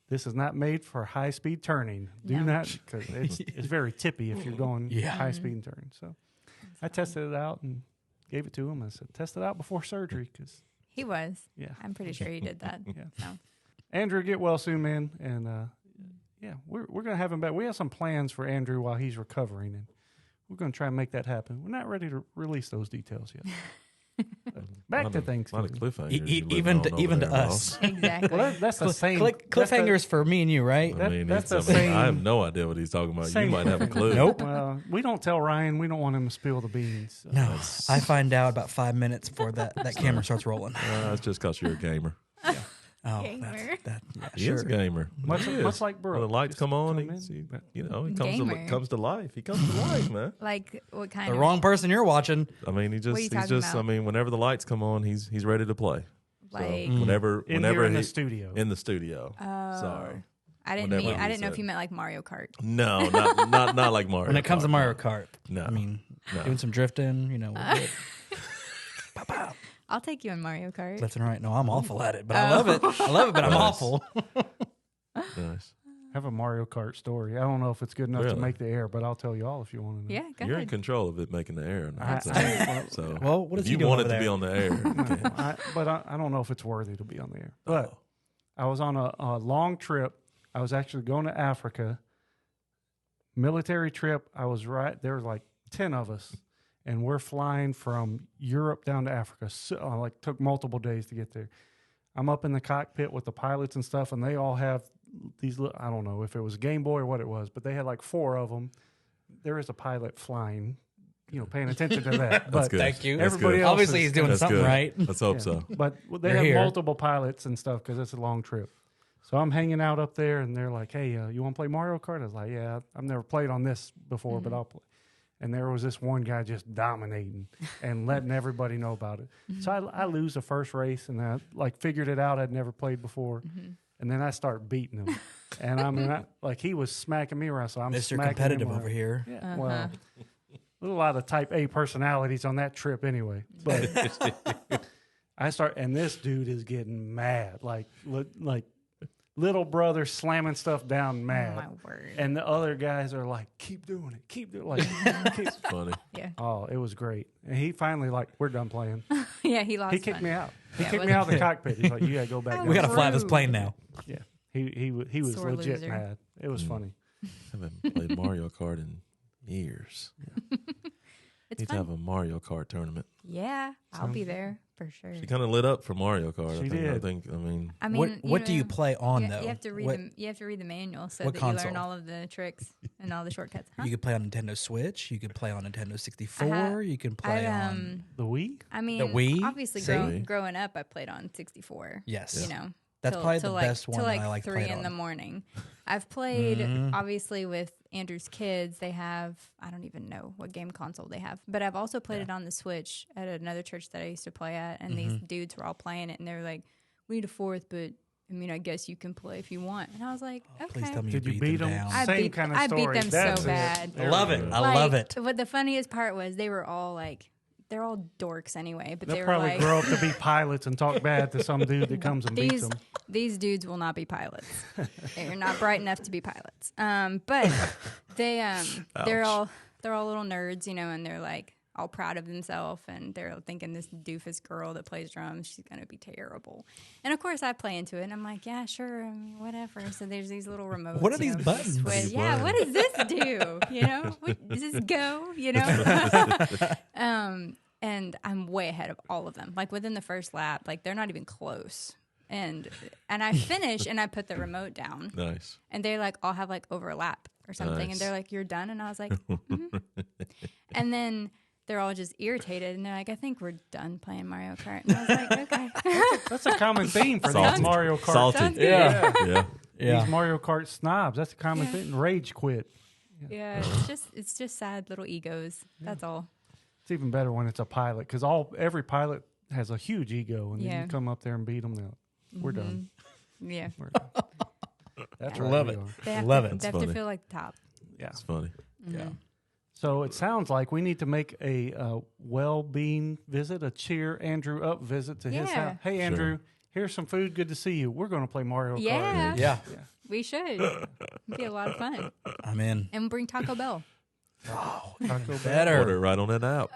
S1: this is not made for high-speed turning. Do
S2: No.
S1: not, because it's very tippy if you're going
S3: Yeah.
S1: high-speed turning. So I tested it out and gave it to him. I said, test it out before surgery, because
S2: He was.
S1: yeah.
S2: I'm pretty sure he did that.
S1: Yeah.
S2: So.
S1: Andrew, get well soon, man. And yeah, we're gonna have him back. We have some plans for Andrew while he's recovering, and we're gonna try and make that happen. We're not ready to release those details yet. Back
S4: Lot
S1: to
S4: of
S1: Thanksgiving.
S4: cliffhangers.
S3: Even to us.
S2: Exactly.
S1: Well, that's the same.
S3: Cliffhangers for me and you, right?
S4: I mean,
S1: that's
S4: it's,
S1: the same-
S4: I have no idea what he's talking about.
S1: Same-
S4: You might have a clue.
S3: Nope.
S1: Well, we don't tell Ryan. We don't want him to spill the beans. So.
S3: No, I find out about 5 minutes before that camera starts rolling.
S4: That's just because you're a gamer.
S3: Oh,
S2: Gamer.
S3: yeah,
S4: He
S3: sure.
S4: is a gamer.
S1: Much,
S4: He is.
S1: much like Brooke.
S4: When the lights
S1: Just
S4: come on,
S1: come
S4: he
S1: in.
S4: comes to life. He comes to life, man.
S2: Like what kind
S3: The
S2: of
S3: wrong person you're watching.
S4: I mean,
S2: What are you
S4: he's
S2: talking
S4: just.
S2: about?
S4: I mean, whenever the lights come on, he's ready to play.
S2: like?
S4: So whenever
S1: in here in
S4: he
S1: the studio.
S4: in the studio.
S2: Oh.
S4: Sorry.
S2: I didn't
S4: Whenever
S2: mean. I
S4: he
S2: didn't know if
S4: said-
S2: you meant like Mario Kart.
S4: No, not like Mario.
S3: When it comes to
S4: Kart,
S3: Mario
S4: no.
S3: Kart,
S4: No.
S3: I mean,
S4: No.
S3: doing some drifting, we're good. Pow, pow.
S2: I'll take you in Mario Kart.
S3: Left and right. No, I'm awful at it, but I love it. I love it, but I'm
S4: Nice.
S3: awful.
S4: Nice.
S1: I have a Mario Kart story. I don't know if it's good enough to
S4: Really?
S1: make the air, but I'll tell you all if you want to know.
S2: Yeah, go
S4: You're in
S2: ahead.
S4: control of it making the air.
S1: I-
S4: So,
S1: I-
S4: so
S3: Well, what is
S4: if
S3: he
S4: you
S3: doing
S4: want
S3: over
S4: it to be
S3: there?
S4: on the air, you can.
S1: But I don't know if it's worthy to be on the air. But
S4: Oh.
S1: I was on a long trip. I was actually going to Africa. Military trip. I was there was like 10 of us, and we're flying from Europe down to Africa. So, took multiple days to get there. I'm up in the cockpit with the pilots and stuff, and they all have these. I don't know if it was Game Boy or what it was, but they had like 4 of them. There is a pilot flying, paying attention to that.
S4: That's
S1: But
S4: good.
S3: Thank you.
S4: That's
S1: Everybody
S4: good.
S1: else
S3: Obviously,
S1: is-
S3: he's doing
S4: That's
S3: something
S4: good.
S3: right.
S4: Let's hope
S1: Yeah.
S4: so.
S1: But they
S3: You're
S1: have
S3: here.
S1: multiple pilots and stuff because it's a long trip. So I'm hanging out up there, and they're like, "Hey, you want to play Mario Kart?" I was like, "Yeah, I've never played on this before, but I'll play." And there was this one guy just dominating and letting everybody know about it. So I lose the first race, and I figured it out. I'd never played before, and then I start beating him. And I mean, he was smacking me around, so I'm
S3: Mr.
S1: smacking
S3: Competitive
S1: him
S3: over
S1: around.
S3: here.
S1: Yeah, well, a lot of type A personalities on that trip anyway. But and this dude is getting mad, like little brother slamming stuff down mad.
S2: Oh, my word.
S1: And the other guys are like, keep doing it, keep doing it.
S4: It's funny.
S2: Yeah.
S1: Oh, it was great. And he finally we're done playing.
S2: Yeah, he lost.
S1: He kicked
S2: fun.
S1: me out. He
S2: Yeah,
S1: kicked me out of the cockpit. He's like, you gotta go back down.
S3: We got to fly this
S2: Rude.
S3: plane now.
S1: Yeah. He was
S2: Sore
S1: legit
S2: loser.
S1: mad. It was funny.
S4: I haven't played Mario Kart in years.
S2: It's
S4: Need to
S2: fun.
S4: have a Mario Kart tournament.
S2: Yeah, I'll be there for sure.
S4: She kind of lit up for Mario Kart.
S1: She
S4: I
S1: did.
S4: think. I mean,
S2: I mean,
S3: What do you play on, though?
S2: You have to read
S3: What-
S2: the. You have to read the manual so
S3: what
S2: that
S3: console?
S2: you learn all of the tricks and all the shortcuts. Huh?
S3: You could play on Nintendo Switch. You could play on Nintendo 64. You can
S2: I
S3: play on.
S1: The Wii?
S2: I mean,
S3: The Wii?
S2: obviously,
S3: See?
S2: growing up, I played on 64.
S3: Yes.
S2: You know,
S3: That's probably the
S2: like,
S3: best one
S2: till
S3: that
S2: like
S3: I like
S2: 3
S3: played
S2: in
S3: on.
S2: the morning. I've played
S3: Mhm.
S2: obviously with Andrew's kids. They have I don't even know what game console they have, but I've also played it on the Switch at another church that I used to play at, and these dudes were all playing it, and they were like, "We need a 4th, but I mean, I guess you can play if you want." And I was like, "Okay."
S3: Please tell me
S1: Did you
S3: you
S1: beat
S3: beat them
S1: 'em?
S3: down.
S2: I
S1: Same
S2: beat,
S1: kind of
S2: I beat
S1: story.
S2: them
S1: That's
S2: so
S1: it.
S2: bad.
S3: I love it. I
S2: Like,
S3: love it.
S2: But the funniest part was they were all like, they're all dorks anyway, but they
S1: They'll
S2: were
S1: probably
S2: like,
S1: grow up to be pilots and talk bad to some dude that comes and beats them.
S2: these dudes will not be pilots. They're not bright enough to be pilots. But they're all little nerds, and they're like all proud of themselves, and they're thinking this doofus girl that plays drums, she's gonna be terrible. And of course, I play into it, and I'm like, yeah, sure, I mean, whatever. So there's these little remotes.
S3: What are these buttons?
S2: switch.
S4: What are you
S2: Yeah,
S4: playing?
S2: what does this do? Does this go? And I'm way ahead of all of them. Like within the first lap, like they're not even close. And I finish and I put the remote down,
S4: nice.
S2: and they like all have like overlap or something,
S4: Nice.
S2: and they're like, "You're done," and I was like, "Mhm." And then they're all just irritated, and they're like, "I think we're done playing Mario Kart," and I was like, "Okay."
S1: That's a common theme for
S4: Salty.
S1: these Mario Kart.
S4: Salty.
S2: Sounds good.
S3: Yeah.
S4: Yeah.
S3: Yeah.
S1: These Mario Kart snobs. That's a common
S2: Yeah.
S1: thing. Rage quit.
S2: Yeah, it's just sad little egos. That's all.
S1: It's even better when it's a pilot because every pilot has a huge ego, and then
S2: Yeah.
S1: you come up there and beat them. We're done.
S2: Yeah,
S1: We're done. That's right.
S3: Love
S1: we
S3: it.
S1: are.
S2: they have
S3: Love
S2: to,
S3: it.
S2: They have
S4: It's
S2: to
S4: funny.
S2: feel like the top.
S1: Yeah.
S4: It's funny.
S3: Yeah.
S1: So it sounds like we need to make a well-being visit, a cheer Andrew up visit to his
S2: Yeah.
S1: house. Hey, Andrew, here's some food. Good to see you. We're going to play Mario Kart.
S2: Yeah.
S3: Yeah.
S2: We should. It'd be a lot of fun.
S3: I'm in.
S2: And bring Taco Bell.
S1: Taco Bell.
S3: Better.
S4: Order it right on that app.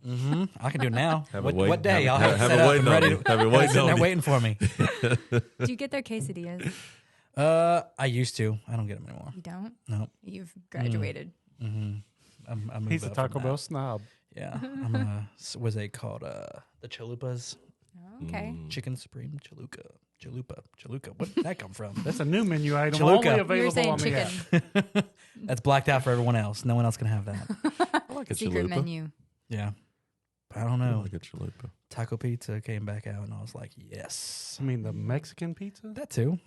S3: Mm-hmm. I can do it now.
S4: Have
S3: What,
S4: it waiting.
S3: what day?
S4: Have
S3: I'll
S4: it-
S3: have it
S4: have
S3: set
S4: it
S3: up
S4: waiting
S3: and
S4: on
S3: ready.
S4: you. Have it
S3: Have
S4: waiting
S3: sitting
S4: on
S3: there
S4: you.
S3: waiting for me.
S2: Do you get their quesadillas?
S3: I used to. I don't get them anymore.
S2: You don't?
S3: No.
S2: You've graduated.
S3: Mm-hmm. I moved
S1: He's a
S3: up
S1: Taco
S3: from
S1: Bell
S3: that.
S1: snob.
S3: Yeah, I'm gonna. Was they called the chalupas?
S2: Oh, okay.
S3: Chicken Supreme Chalupa. What did that come from?
S1: That's a new menu item.
S3: Chaluka.
S1: Only
S2: You're
S1: available
S2: saying
S1: on the
S2: chicken.
S1: app.
S3: That's blacked out for everyone else. No one else can have that.
S4: I like a
S2: Secret
S4: chalupa.
S2: menu.
S3: Yeah, I don't
S4: I
S3: know.
S4: like a chalupa.
S3: Taco pizza came back out, and I was like, yes,
S1: I mean, the Mexican pizza?
S3: that too.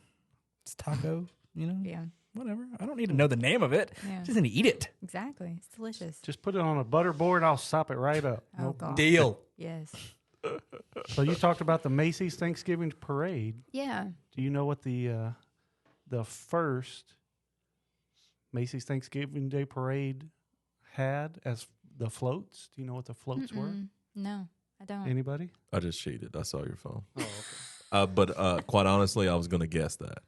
S3: It's taco.
S2: Yeah.
S3: Whatever. I don't need to know the name of it.
S2: Yeah.
S3: Just need to eat it.
S2: Exactly. It's delicious.
S1: Just put it on a butterboard. I'll sop it right up.
S2: Oh,
S1: No
S2: God.
S3: Deal.
S2: Yes.
S1: So you talked about the Macy's Thanksgiving Parade.
S2: Yeah.
S1: Do you know what the first Macy's Thanksgiving Day Parade had as the floats? Do you know what the floats were?
S2: Mm-mm. No, I don't.
S1: Anybody?
S4: I just cheated. I saw your phone.
S1: Oh, okay.
S4: But quite honestly, I was going to guess that.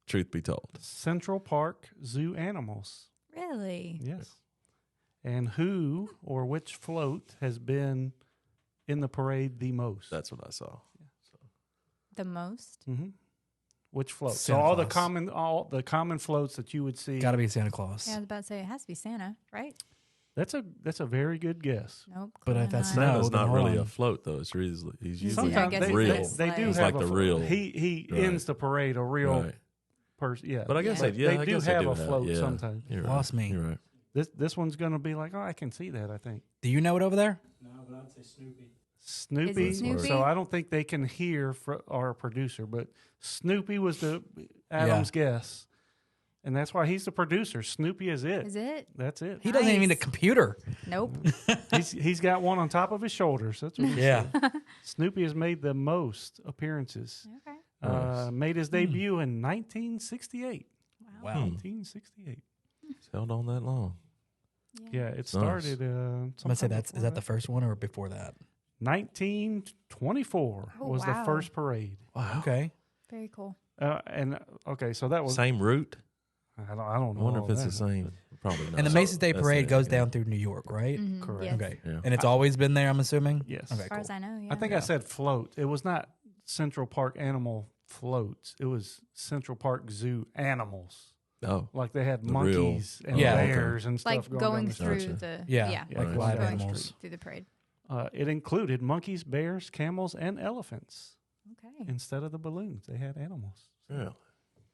S4: Truth be told.
S1: Central Park Zoo animals.
S2: Really?
S1: Yes. And who or which float has been in the parade the most?
S4: That's what I saw.
S2: The most?
S1: Mm-hmm. Which float?
S3: Santa
S1: So all
S3: Claus.
S1: the common floats that you would see.
S3: Got to be Santa Claus.
S2: Yeah, I was about to say it has to be Santa, right?
S1: That's a very good guess.
S2: Nope.
S3: But if
S2: clearly
S3: that's
S2: not.
S3: not-
S4: Santa's
S3: then
S4: not
S3: hold
S4: really
S3: on.
S4: a float though. It's usually he's
S2: Yeah,
S4: usually
S2: I guess
S1: they,
S4: real.
S1: they do
S4: It's
S1: have
S4: like
S1: a
S4: the
S1: float.
S4: real.
S1: He
S4: Right.
S1: ends the parade a real
S4: Right.
S1: person. Yeah,
S4: But I guess
S2: Yeah.
S4: they, I
S1: do
S4: guess
S1: have
S4: they do
S1: a float
S4: yeah.
S1: sometimes.
S4: You're right.
S3: Lost me.
S4: You're right.
S1: This one's going to be like, oh, I can see that. I think
S3: Do you know it over there?
S1: Snoopy.
S2: Snoopy?
S1: So I don't think they can hear our producer, but Snoopy was the Adam's guess, and that's why he's the producer. Snoopy is it.
S2: Is it?
S1: That's it.
S3: He doesn't even need a
S2: Nice.
S3: computer.
S2: Nope.
S1: He's got one on top of his shoulders. That's what he
S3: Yeah.
S1: said. Snoopy has made the most appearances.
S2: Okay.
S4: Nice.
S1: Made his debut in 1968.
S3: Wow.
S1: 1968.
S4: It's held on that long.
S1: Yeah, it started.
S3: I'm gonna say
S1: sometime
S3: is
S1: before
S3: that the first one or before that?
S1: 1924
S2: Oh,
S1: was the
S2: wow.
S1: first parade.
S4: Wow.
S3: Okay.
S2: Very cool.
S1: And okay, so that was.
S4: Same route.
S1: I don't
S4: I
S1: know.
S4: wonder
S1: all
S4: if it's
S1: that.
S4: the same. Probably not.
S3: And the Macy's Day
S4: That's
S3: Parade
S4: it,
S3: goes
S4: yeah.
S3: down through New York, right?
S2: Mhm,
S1: Correct.
S2: yes.
S3: Okay.
S4: Yeah.
S3: And it's always been there, I'm assuming?
S1: Yes.
S3: Okay,
S2: As far
S3: cool.
S2: as I know, yeah.
S1: I think I said float. It was not Central Park Animal Floats. It was Central Park Zoo Animals.
S4: Oh,
S1: Like they had
S4: The real-
S1: monkeys and
S3: Yeah.
S1: bears and stuff
S2: like
S1: going
S2: going
S1: down the
S2: through
S4: Gotcha.
S2: the
S3: Yeah,
S1: Yeah,
S3: like
S1: right.
S3: live
S1: Going
S3: animals.
S2: through the parade.
S1: It included monkeys, bears, camels, and elephants.
S2: Okay.
S1: Instead of the balloons, they had animals.
S4: yeah.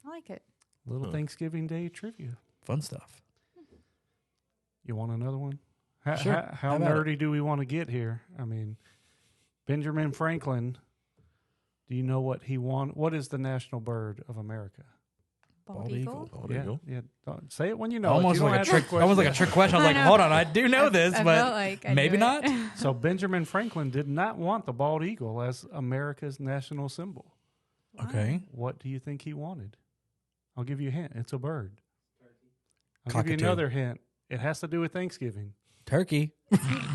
S2: I like it.
S1: Little
S4: Huh.
S1: Thanksgiving Day trivia.
S3: Fun stuff.
S1: You want another one? How,
S3: Sure.
S1: How
S3: How about
S1: nerdy do we want to get here? I mean, Benjamin Franklin. Do you know what he wanted? What is the national bird of America?
S2: Bald eagle.
S4: Bald
S1: yeah,
S4: eagle.
S1: yeah. Don't, say it when you know.
S3: Almost
S1: it. You don't
S3: like a
S1: have to
S3: trick.
S1: question
S3: Almost like a
S1: it.
S3: trick question. I was
S2: I
S3: like,
S2: know.
S3: hold on, I do know this,
S2: I
S3: but
S2: felt like I
S3: maybe
S2: knew it.
S3: not.
S1: So Benjamin Franklin did not want the bald eagle as America's national symbol.
S3: Okay.
S1: What do you think he wanted? I'll give you a hint. It's a bird. I'll give
S3: Cockatoo.
S1: you another hint. It has to do with Thanksgiving.
S3: Turkey.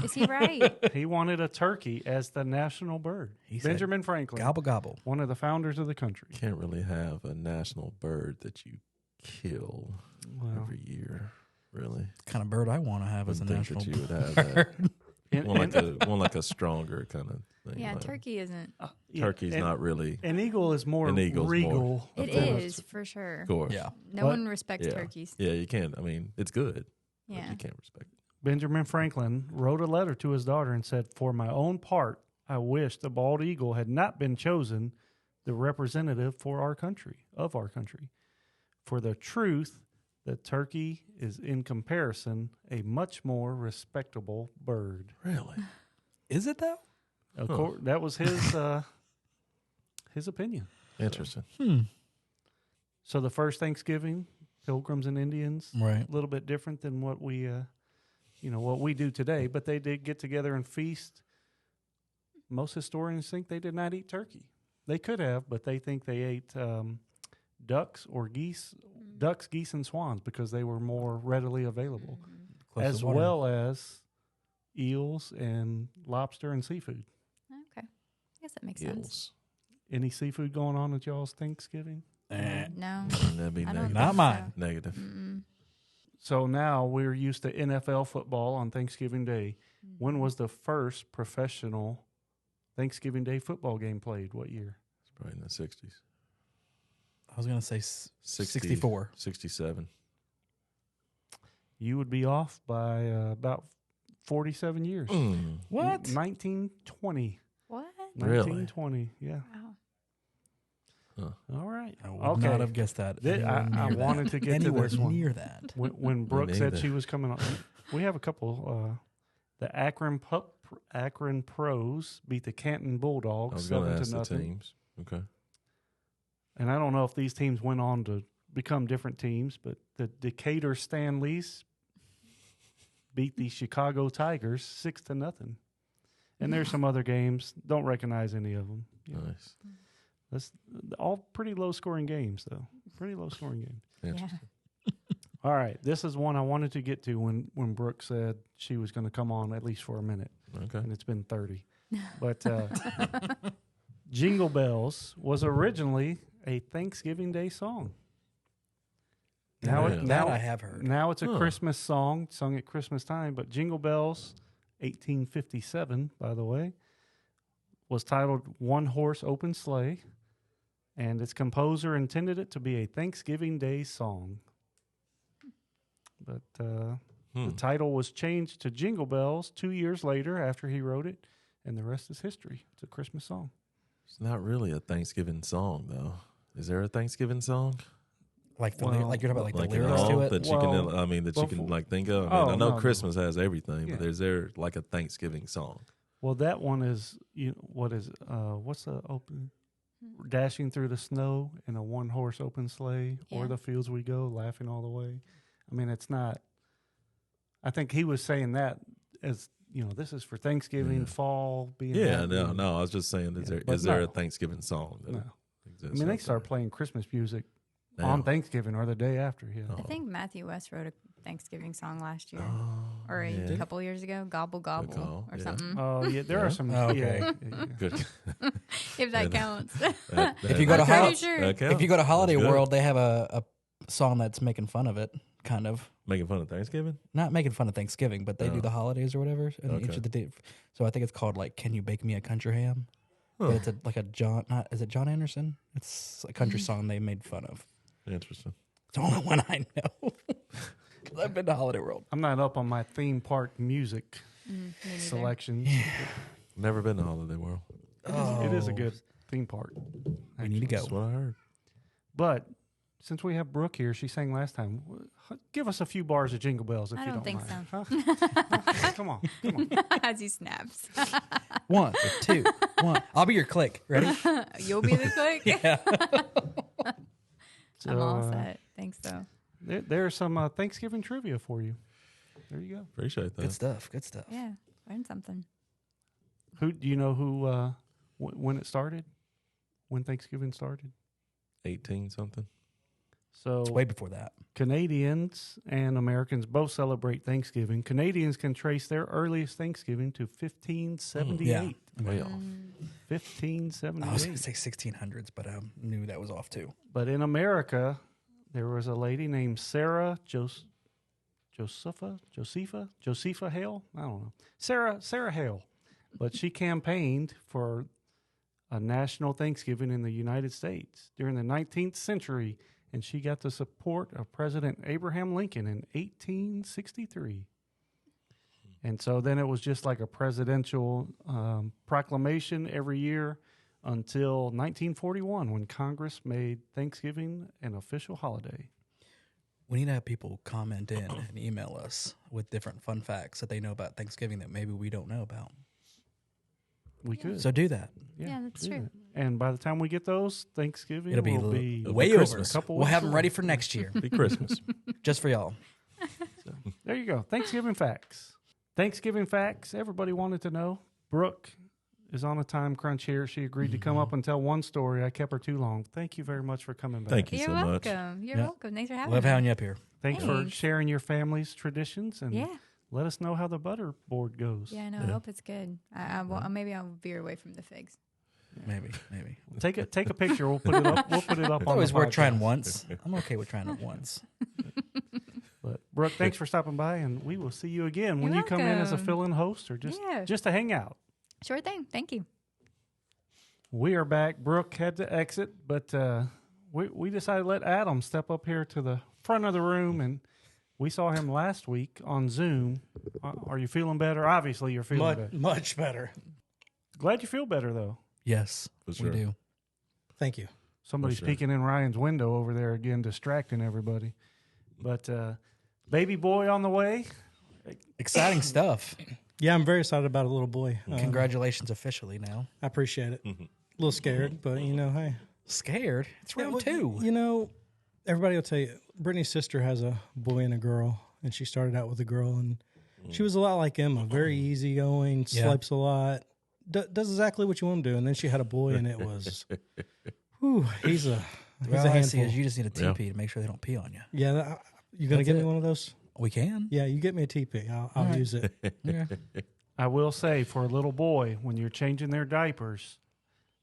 S2: Is he right?
S1: He wanted a turkey as the national bird.
S3: He said,
S1: Benjamin Franklin,
S3: Gobble gobble.
S1: one of the founders of the country.
S4: Can't really have a national bird that you kill
S1: Wow.
S4: every year. Really,
S3: Kind of bird I want to have as a
S4: wouldn't think
S3: national
S4: that you would have that.
S1: And-
S4: One like a stronger kind of thing.
S2: Yeah,
S4: like-
S2: turkey isn't.
S1: yeah,
S4: Turkey's
S1: and-
S4: not really.
S1: An eagle is more
S4: An eagle's
S1: regal.
S4: more-
S2: It
S4: Of course.
S2: is for sure.
S4: Of course.
S3: Yeah.
S2: No
S1: What?
S2: one respects
S4: Yeah.
S2: turkeys.
S4: Yeah, you can't. I mean, it's good. But
S2: Yeah.
S4: you can't respect it.
S1: Benjamin Franklin wrote a letter to his daughter and said, "For my own part, I wish the bald eagle had not been chosen the representative for our country, of our country. For the truth, the turkey is in comparison a much more respectable bird."
S4: Really?
S3: Is it though?
S1: That was his opinion.
S4: Interesting.
S1: So the first Thanksgiving, Pilgrims and Indians,
S3: Right.
S1: a little bit different than what we what we do today, but they did get together and feast. Most historians think they did not eat turkey. They could have, but they think they ate ducks or geese, geese, and swans because they were more readily available,
S3: Close to
S1: as
S3: water.
S1: well as eels and lobster and seafood.
S2: Okay. I guess that makes sense.
S4: Eels.
S1: Any seafood going on at y'all's Thanksgiving?
S2: No.
S4: That'd be
S2: I don't
S4: negative.
S3: Not
S2: think
S3: mine.
S2: so.
S4: Negative.
S2: Mm-mm.
S1: So now we're used to NFL football on Thanksgiving Day. When was the first professional Thanksgiving Day football game played? What year?
S4: It's probably in the 60s.
S3: I was gonna say
S4: 60,
S3: 64.
S4: 67.
S1: You would be off by about 47 years.
S3: What?
S1: 1920.
S2: What?
S4: Really?
S1: 1920. Yeah.
S2: Wow.
S1: All right.
S3: I would not have guessed that.
S1: I wanted to get to
S3: anywhere
S1: this one.
S3: near that.
S1: When Brooke said
S4: neither.
S1: she was coming on, we have a couple. The Akron Pros beat the Canton
S4: I
S1: Bulldogs
S4: was going to
S1: 7
S4: ask
S1: to
S4: the
S1: nothing.
S4: teams. Okay.
S1: And I don't know if these teams went on to become different teams, but the Decatur Stanleys beat the Chicago Tigers 6 to nothing. And there's some other games. Don't recognize any of them.
S4: Nice.
S1: That's all pretty low scoring games, though. Pretty low scoring games.
S4: Interesting.
S1: All right, this is one I wanted to get to when Brooke said she was going to come on at least for a minute,
S4: Okay.
S1: and it's been 30. But Jingle Bells was originally a Thanksgiving Day song. Now,
S4: Yeah.
S3: That I have heard.
S1: now it's a
S4: Huh.
S1: Christmas song sung at Christmas time, but Jingle Bells, 1857, by the way, was titled One Horse Open Sleigh, and its composer intended it to be a Thanksgiving Day song. But the title was changed to Jingle Bells 2 years later after he wrote it, and the rest is history. It's a Christmas song.
S4: It's not really a Thanksgiving song, though. Is there a Thanksgiving song?
S3: Like the
S1: Well,
S3: like you're talking about like the
S4: at
S3: lyrics
S4: all
S3: to it.
S4: that you
S1: Well,
S4: can, I mean, that
S1: well,
S4: you can like think of. I mean,
S1: oh,
S4: I know
S1: no,
S4: Christmas has everything,
S1: Yeah.
S4: but is there like a Thanksgiving song?
S1: Well, that one is what is what's the open dashing through the snow in a one horse open sleigh, or
S2: Yeah.
S1: the fields we go, laughing all the way. I mean, it's not. I think he was saying that as this is for Thanksgiving,
S4: Yeah.
S1: fall being.
S4: Yeah,
S1: happy.
S4: no. I was just saying,
S1: Yeah,
S4: is there
S1: but
S4: is there a
S1: no.
S4: Thanksgiving song? That
S1: No.
S4: exists
S1: I mean, they
S4: out
S1: start
S4: there?
S1: playing Christmas music
S4: Now.
S1: on Thanksgiving or the day after. Yeah.
S4: Oh.
S2: I think Matthew West wrote a Thanksgiving song last year
S4: Oh,
S2: or a
S4: yeah.
S2: couple years ago. Gobble Gobble
S4: call,
S2: or
S4: yeah.
S2: something.
S1: Oh yeah, there
S4: Yeah.
S1: are some.
S3: Oh, okay.
S1: Yeah.
S4: Good.
S2: if that counts.
S3: If you go to
S2: I'm pretty
S3: Hol-
S2: sure.
S4: that counts.
S3: If you go to Holiday
S4: That's good.
S3: World, they have a song that's making fun of it, kind of.
S4: Making fun of Thanksgiving?
S3: Not making fun of Thanksgiving, but they do
S4: Oh.
S3: the holidays or whatever. And each
S4: Okay.
S3: of the day, so I think it's called like "Can You Bake Me a Country Ham?" But it's like a John. Is it John Anderson? It's a country song they made fun of.
S4: Interesting.
S3: It's the only one I know because I've been to Holiday World.
S1: I'm not up on my theme park music
S2: Me neither.
S1: selections.
S4: Never been to Holiday World.
S1: It is a good theme park.
S3: We need to go.
S4: That's what I heard.
S1: But since we have Brooke here, she sang last time. Give us a few bars of Jingle Bells if
S2: I
S1: you
S2: don't
S1: don't
S2: think
S1: mind.
S2: so.
S1: Huh? Come on.
S2: As he snaps.
S3: 1, 2, 1. I'll be your click. Ready?
S2: You'll be the click.
S3: Yeah.
S1: So,
S2: I'm all set. Thanks, though.
S1: There's some Thanksgiving trivia for you. There you go.
S4: Appreciate that.
S3: Good stuff. Good stuff.
S2: Yeah, learn something.
S1: Who do you know who when it started? When Thanksgiving started?
S4: 18 something.
S1: So
S3: It's way before that.
S1: Canadians and Americans both celebrate Thanksgiving. Canadians can trace their earliest Thanksgiving to 1578.
S3: Yeah.
S4: Way off.
S1: 1578.
S3: I was going to say 1600s, but I knew that was off too.
S1: But in America, there was a lady named Sarah Josepha Hale. I don't know. Sarah Hale. But she campaigned for a national Thanksgiving in the United States during the 19th century, and she got the support of President Abraham Lincoln in 1863. And so then it was just like a presidential proclamation every year until 1941 when Congress made Thanksgiving an official holiday.
S3: We need to have people comment in and email us with different fun facts that they know about Thanksgiving that maybe we don't know about.
S1: We could.
S3: So do that.
S2: Yeah, that's
S1: do
S2: true.
S1: that. And by the time we get those, Thanksgiving
S3: It'll be,
S1: will be
S3: way
S4: Christmas.
S3: over.
S1: Couple
S3: We'll
S1: weeks
S3: have them
S1: away.
S3: ready for next year,
S4: Be Christmas.
S3: just for y'all.
S1: There you go. Thanksgiving facts. Thanksgiving facts. Everybody wanted to know. Brooke is on a time crunch here. She agreed to come up and tell one story. I kept her too long. Thank you very much for coming back.
S4: Thank you
S2: You're
S4: so much.
S2: welcome. You're
S3: Yeah.
S2: welcome. Thanks for having
S3: Love
S2: me.
S3: having you up here.
S1: Thanks for
S2: Thanks.
S1: sharing your family's traditions and
S2: Yeah.
S1: let us know how the Butterboard goes.
S2: Yeah, I know. I hope it's good. Maybe I'll veer away from the figs.
S3: Maybe.
S1: Take a picture. We'll put it up. We'll put it up
S3: It's
S1: on
S3: always
S1: the
S3: worth trying
S1: podcast.
S3: once. I'm okay with trying it once.
S1: But Brooke, thanks for stopping by, and we will see you again when
S2: You're
S1: you come in as a
S2: welcome.
S1: fill-in host or just
S2: Yeah.
S1: to hang out.
S2: Sure thing. Thank you.
S1: We are back. Brooke had to exit, but we decided to let Adam step up here to the front of the room and We saw him last week on Zoom. Are you feeling better? Obviously, you're feeling better.
S5: Much better.
S1: Glad you feel better, though.
S3: Yes,
S4: For sure.
S3: we do.
S5: Thank you.
S1: Somebody's
S4: sure.
S1: peeking in Ryan's window over there again, distracting everybody. But baby boy on the way.
S3: Exciting stuff.
S5: Yeah, I'm very excited about a little boy.
S3: Congratulations officially now.
S5: I appreciate it. A little scared, but hey.
S3: Scared? It's round two.
S5: Everybody will tell you, Brittany's sister has a boy and a girl, and she started out with a girl, and she was a lot like Emma, very easygoing, swipes a lot, does exactly what you want to do. And then she had a boy, and it was, he's a
S3: All I see
S5: handful.
S3: is you just need a TP to make sure they don't pee on you.
S5: Yeah, you gonna get me one of those?
S3: We can.
S5: Yeah, you get me a TP. I'll use it.
S3: Yeah.
S1: I will say, for a little boy, when you're changing their diapers,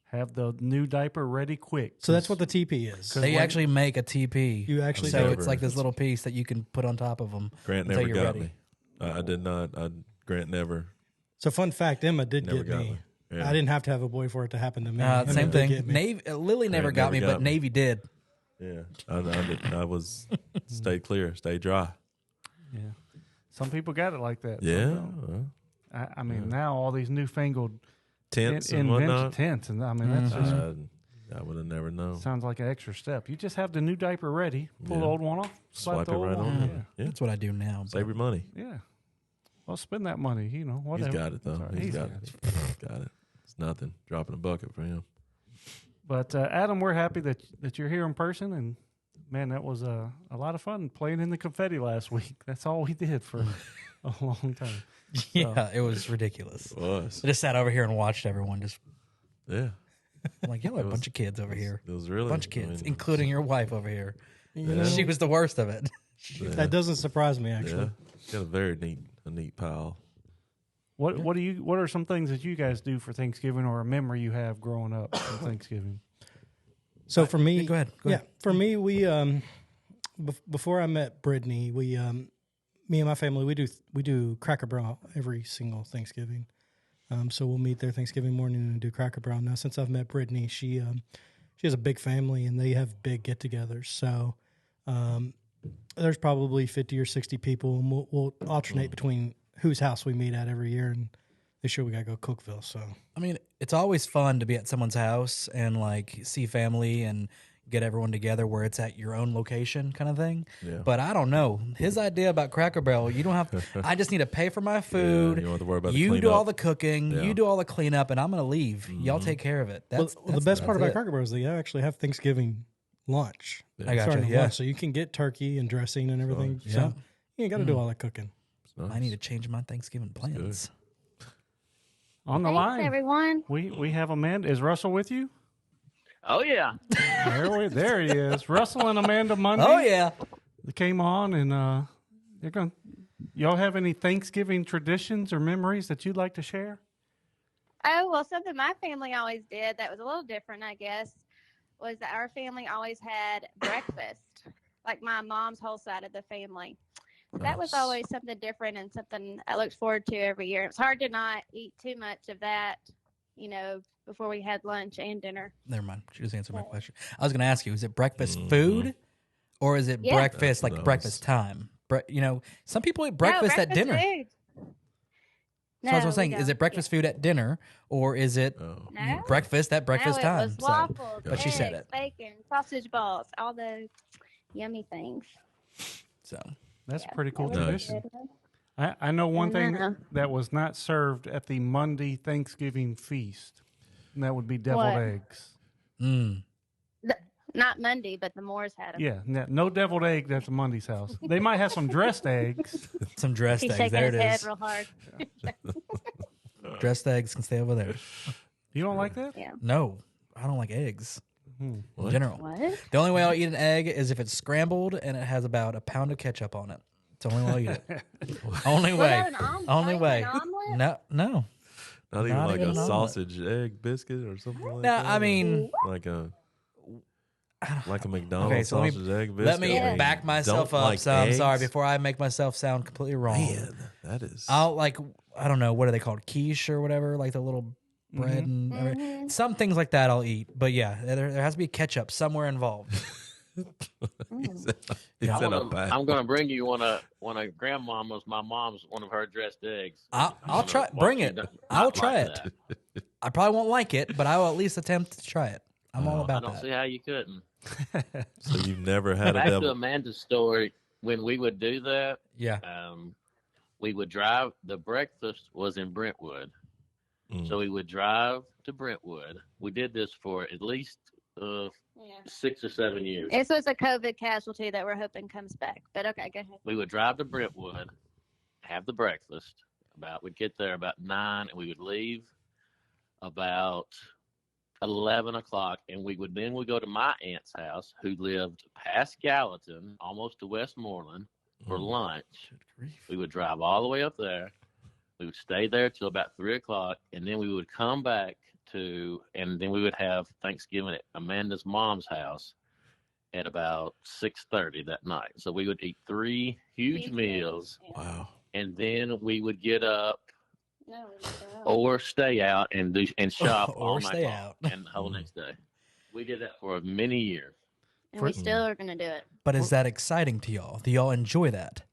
S1: have the new diaper ready quick.
S5: So that's what the TP is.
S3: They actually make a TP.
S5: You actually
S3: so
S5: do.
S3: it's like this little piece that you can put on top of them.
S4: Grant
S3: until
S4: never
S3: you're
S4: got
S3: ready.
S4: me. I did not. Grant never.
S5: So fun fact, Emma did
S4: Never
S5: get
S4: got
S5: me.
S4: me. Yeah.
S5: I didn't have to have a boy for it to happen to me. Emma
S3: Same
S5: did
S3: thing.
S5: get me.
S3: Navy, Lily never
S4: Grant
S3: got
S4: never
S3: me,
S4: got
S3: but
S4: me.
S3: Navy did.
S4: Yeah, I was stay clear, stay dry.
S1: Yeah. Some people got it like that.
S4: Yeah,
S1: I mean, now all these newfangled
S4: tents and whatnot.
S1: tents, and I mean, that's just
S4: I would have never known.
S1: sounds like an extra step. You just have the new diaper ready, pull the
S4: Yeah.
S1: old one off, slap
S4: Swipe
S1: the
S4: it
S1: old
S4: right
S1: one
S4: on.
S1: on.
S4: Yeah.
S3: That's what I do now.
S4: Save your money.
S1: Yeah. Well, spend that money, whatever.
S4: He's got it though.
S1: Sorry,
S4: He's got it. He's got it. It's nothing. Dropping a bucket for him.
S1: But Adam, we're happy that you're here in person, and man, that was a lot of fun playing in the confetti last week. That's all we did for a long time.
S3: Yeah, it was ridiculous.
S4: It was.
S3: I just sat over here and watched everyone. Just
S4: Yeah.
S3: I'm like, y'all are a bunch of kids over here.
S4: It was really
S3: A bunch of
S4: I
S3: kids,
S4: mean,
S3: including your wife over here.
S4: Yeah.
S3: She was the worst of it.
S5: That doesn't surprise me, actually.
S4: Yeah. Got a very neat pile.
S1: What are some things that you guys do for Thanksgiving, or a memory you have growing up for Thanksgiving?
S5: So for me,
S3: Go ahead. Go ahead.
S5: for me, we before I met Brittany, we me and my family we do Cracker Barrel every single Thanksgiving. So we'll meet there Thanksgiving morning and do Cracker Barrel. Now, since I've met Brittany, she has a big family and they have big get-togethers. So there's probably 50 or 60 people, and we'll alternate between whose house we meet at every year. And this year we got to go Cookville. So
S3: I mean, it's always fun to be at someone's house and like see family and get everyone together where it's at your own location kind of thing.
S4: Yeah.
S3: But I don't know. His idea about Cracker Barrel, you don't have I just need to pay for my food.
S4: you don't have to worry about the
S3: You do
S4: cleanup.
S3: all the cooking,
S4: Yeah.
S3: you do all the cleanup, and I'm going to leave. Y'all take care of it. That's
S5: the best part about
S3: it.
S5: Cracker Barrel is they actually have Thanksgiving lunch.
S3: I gotcha,
S5: Starting
S3: yeah.
S5: lunch, so you can get turkey and dressing and everything.
S3: Yeah.
S5: So you ain't got to do all that cooking.
S4: It's nice.
S3: I need to change my Thanksgiving plans.
S1: On the
S6: Thanks,
S1: line,
S6: everyone.
S1: we have Amanda. Is Russell with you?
S7: Oh yeah.
S1: There he is. Russell and Amanda Monday.
S3: Oh yeah.
S1: They came on, and y'all have any Thanksgiving traditions or memories that you'd like to share?
S6: Oh, well, something my family always did that was a little different, I guess, was that our family always had breakfast, like my mom's whole side of the family. That was
S4: Nice.
S6: always something different and something I looked forward to every year. It was hard to not eat too much of that, before we had lunch and dinner.
S3: Never mind. She just answered my question. I was going to ask you: is it breakfast food, or is it
S6: Yeah.
S3: breakfast like
S4: That was-
S3: breakfast time? Some people eat breakfast at dinner.
S6: Food.
S3: So that's what I'm
S6: No,
S3: saying.
S6: we
S3: Is
S6: don't.
S3: it breakfast food at dinner, or is it
S4: Oh.
S6: No.
S3: breakfast at breakfast
S6: no,
S3: time?
S6: It was waffles,
S3: but she said
S6: eggs,
S3: it.
S6: bacon, sausage balls, all the yummy things.
S3: So
S1: That's
S6: Yeah,
S1: a pretty cool
S6: that was
S1: tradition.
S6: good.
S1: I know one thing
S6: know.
S1: that was not served at the Monday Thanksgiving feast, and that would be deviled
S6: What?
S1: eggs.
S6: Not Monday, but the Moors had them.
S1: Yeah, no deviled eggs at the Monday's house. They might have some dressed eggs.
S3: some dressed
S6: He's
S3: eggs.
S6: shaking
S3: There
S6: his
S3: it
S6: head
S3: is.
S6: real hard.
S3: Dressed eggs can stay over there.
S1: You don't like that?
S6: Yeah.
S3: No, I don't like eggs in
S4: What?
S3: general.
S6: What?
S3: The only way I'll eat an egg is if it's scrambled and it has about a pound of ketchup on it. It's the only way I'll eat it. Only
S6: What
S3: way.
S6: about an omelet?
S3: Only
S6: Like
S3: way.
S6: an omelet?
S3: No.
S4: Not even
S3: Not
S4: like
S3: even
S4: a
S3: an omelet.
S4: sausage egg biscuit or something like
S3: No,
S4: that.
S3: I mean,
S4: like a McDonald's
S3: Okay, so let me-
S4: sausage egg biscuit.
S3: let me
S4: I mean,
S3: back myself
S4: don't
S3: up.
S4: like
S3: So I'm sorry
S4: eggs?
S3: before I make myself sound completely wrong.
S4: Man, that is.
S3: I'll I don't know, what are they called? Quiche or whatever, like the little bread and everything. Some things like that I'll eat. But yeah, there has to be ketchup somewhere involved.
S4: He's in a bag.
S7: I'm gonna bring you one of grandmama's, my mom's, one of her dressed eggs.
S3: I'll try. Bring it. I'll try it. I probably won't like it, but I will at least attempt to try it. I'm all
S7: I
S3: about
S7: don't
S3: that.
S7: see how you couldn't.
S4: So you've never had a
S7: Back to
S4: devil?
S7: Amanda's story, when we would do that,
S3: Yeah.
S7: we would drive. The breakfast was in Brentwood, so we would drive to Brentwood. We did this for at least 6 or 7 years.
S6: This was a COVID casualty that we're hoping comes back. But okay, go ahead.
S7: We would drive to Brentwood, have the breakfast. We'd get there about 9, and we would leave about 11 o'clock, and we would go to my aunt's house, who lived past Gallatin, almost to Westmoreland, for lunch. We would drive all the way up there. We would stay there till about 3 o'clock, and then we would come back and then we would have Thanksgiving at Amanda's mom's house at about 6:30 that night. So we would eat 3 huge meals.
S4: Wow.
S7: And then we would get up or stay out and shop
S3: Or
S7: all night
S3: stay
S7: long
S3: out.
S7: and the whole next day. We did that for many years.
S6: And we still are going to do it.
S3: But is that exciting to y'all? Do y'all enjoy that?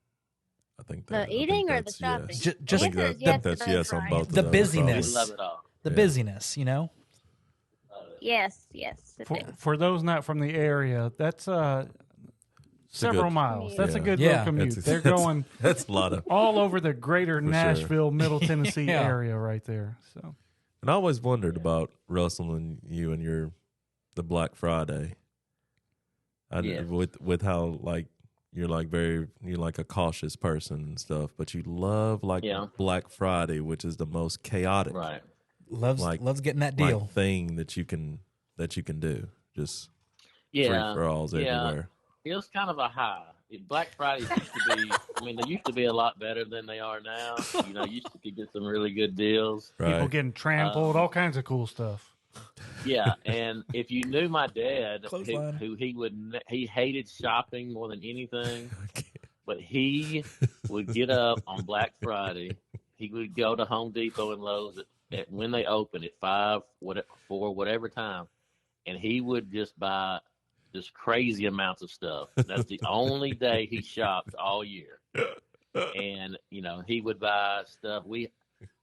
S4: I think
S6: The eating or the shopping?
S4: Yes.
S3: Just
S4: I think that's yes on both.
S3: The
S4: of those,
S3: busyness.
S7: We love it all.
S3: The
S4: Yeah.
S3: busyness, you know?
S6: Yes, yes. it is.
S1: For those not from the area, that's several miles. That's a good
S3: Yeah.
S1: little commute. They're going
S4: That's a lot of.
S1: all over the greater
S4: sure.
S1: Nashville, Middle Tennessee
S3: Yeah.
S1: area right there. So
S4: And I always wondered about Russell and you and the Black Friday.
S7: Yes.
S4: With how like you're like a cautious person and stuff, but you love Black Friday, which is the most chaotic
S7: Right.
S3: Loves getting that deal.
S4: like, thing that you can do. Just
S7: Yeah.
S4: free for alls everywhere.
S7: It was kind of a high. Black Friday used to be, they used to be a lot better than they are now. You used to get some really good deals.
S1: people
S4: Right.
S1: getting trampled, all kinds of cool stuff.
S7: Yeah, and if you knew my dad,
S3: Clothesline.
S7: he hated shopping more than anything, but he would get up on Black Friday. He would go to Home Depot and Lowe's at when they open at 5, 4, whatever time, and he would just buy just crazy amounts of stuff. That's the only day he shopped all year, and he would buy stuff.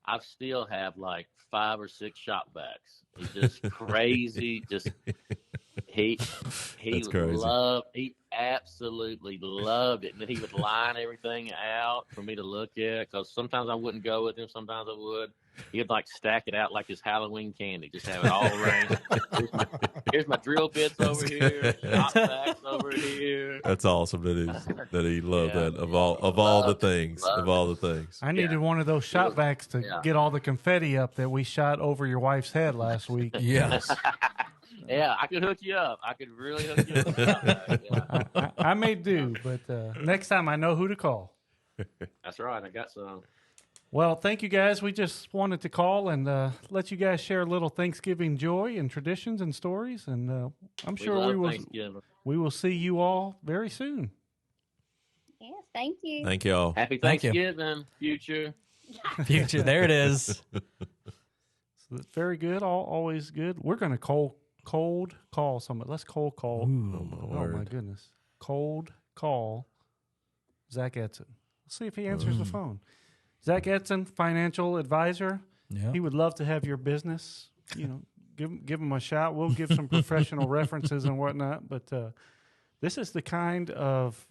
S7: I still have like 5 or 6 shop bags. He's just crazy. He
S4: That's crazy.
S7: He absolutely loved it. And then he would line everything out for me to look at, because sometimes I wouldn't go with him, sometimes I would. He'd like stack it out like his Halloween candy, just have it all arranged. Here's my drill bits over here, shop backs over here.
S4: That's awesome that he loved
S7: Yeah.
S4: that of all the things.
S1: I needed one of those shot vacs to
S7: Yeah.
S1: get all the confetti up that we shot over your wife's head last week.
S3: Yes.
S7: Yeah, I could hook you up. I could really hook you up. Yeah.
S1: I may do, but next time I know who to call.
S7: That's right. I got some.
S1: Well, thank you guys. We just wanted to call and let you guys share a little Thanksgiving joy and traditions and stories. And I'm sure
S7: Thanksgiving.
S1: we will see you all very soon.
S6: Yes, thank you.
S4: Thank y'all.
S7: Happy
S3: Thank you.
S7: Thanksgiving, future.
S3: Future. There it is.
S1: So that's very good. Always good. We're going to cold call somebody. Let's cold call.
S4: Oh my
S1: Oh
S4: word.
S1: my goodness. Cold call Zach Edson. Let's see if he answers the phone. Zach Edson, financial advisor.
S3: Yeah.
S1: He would love to have your business. Give him a shout. We'll give some professional references and whatnot. But this is the kind of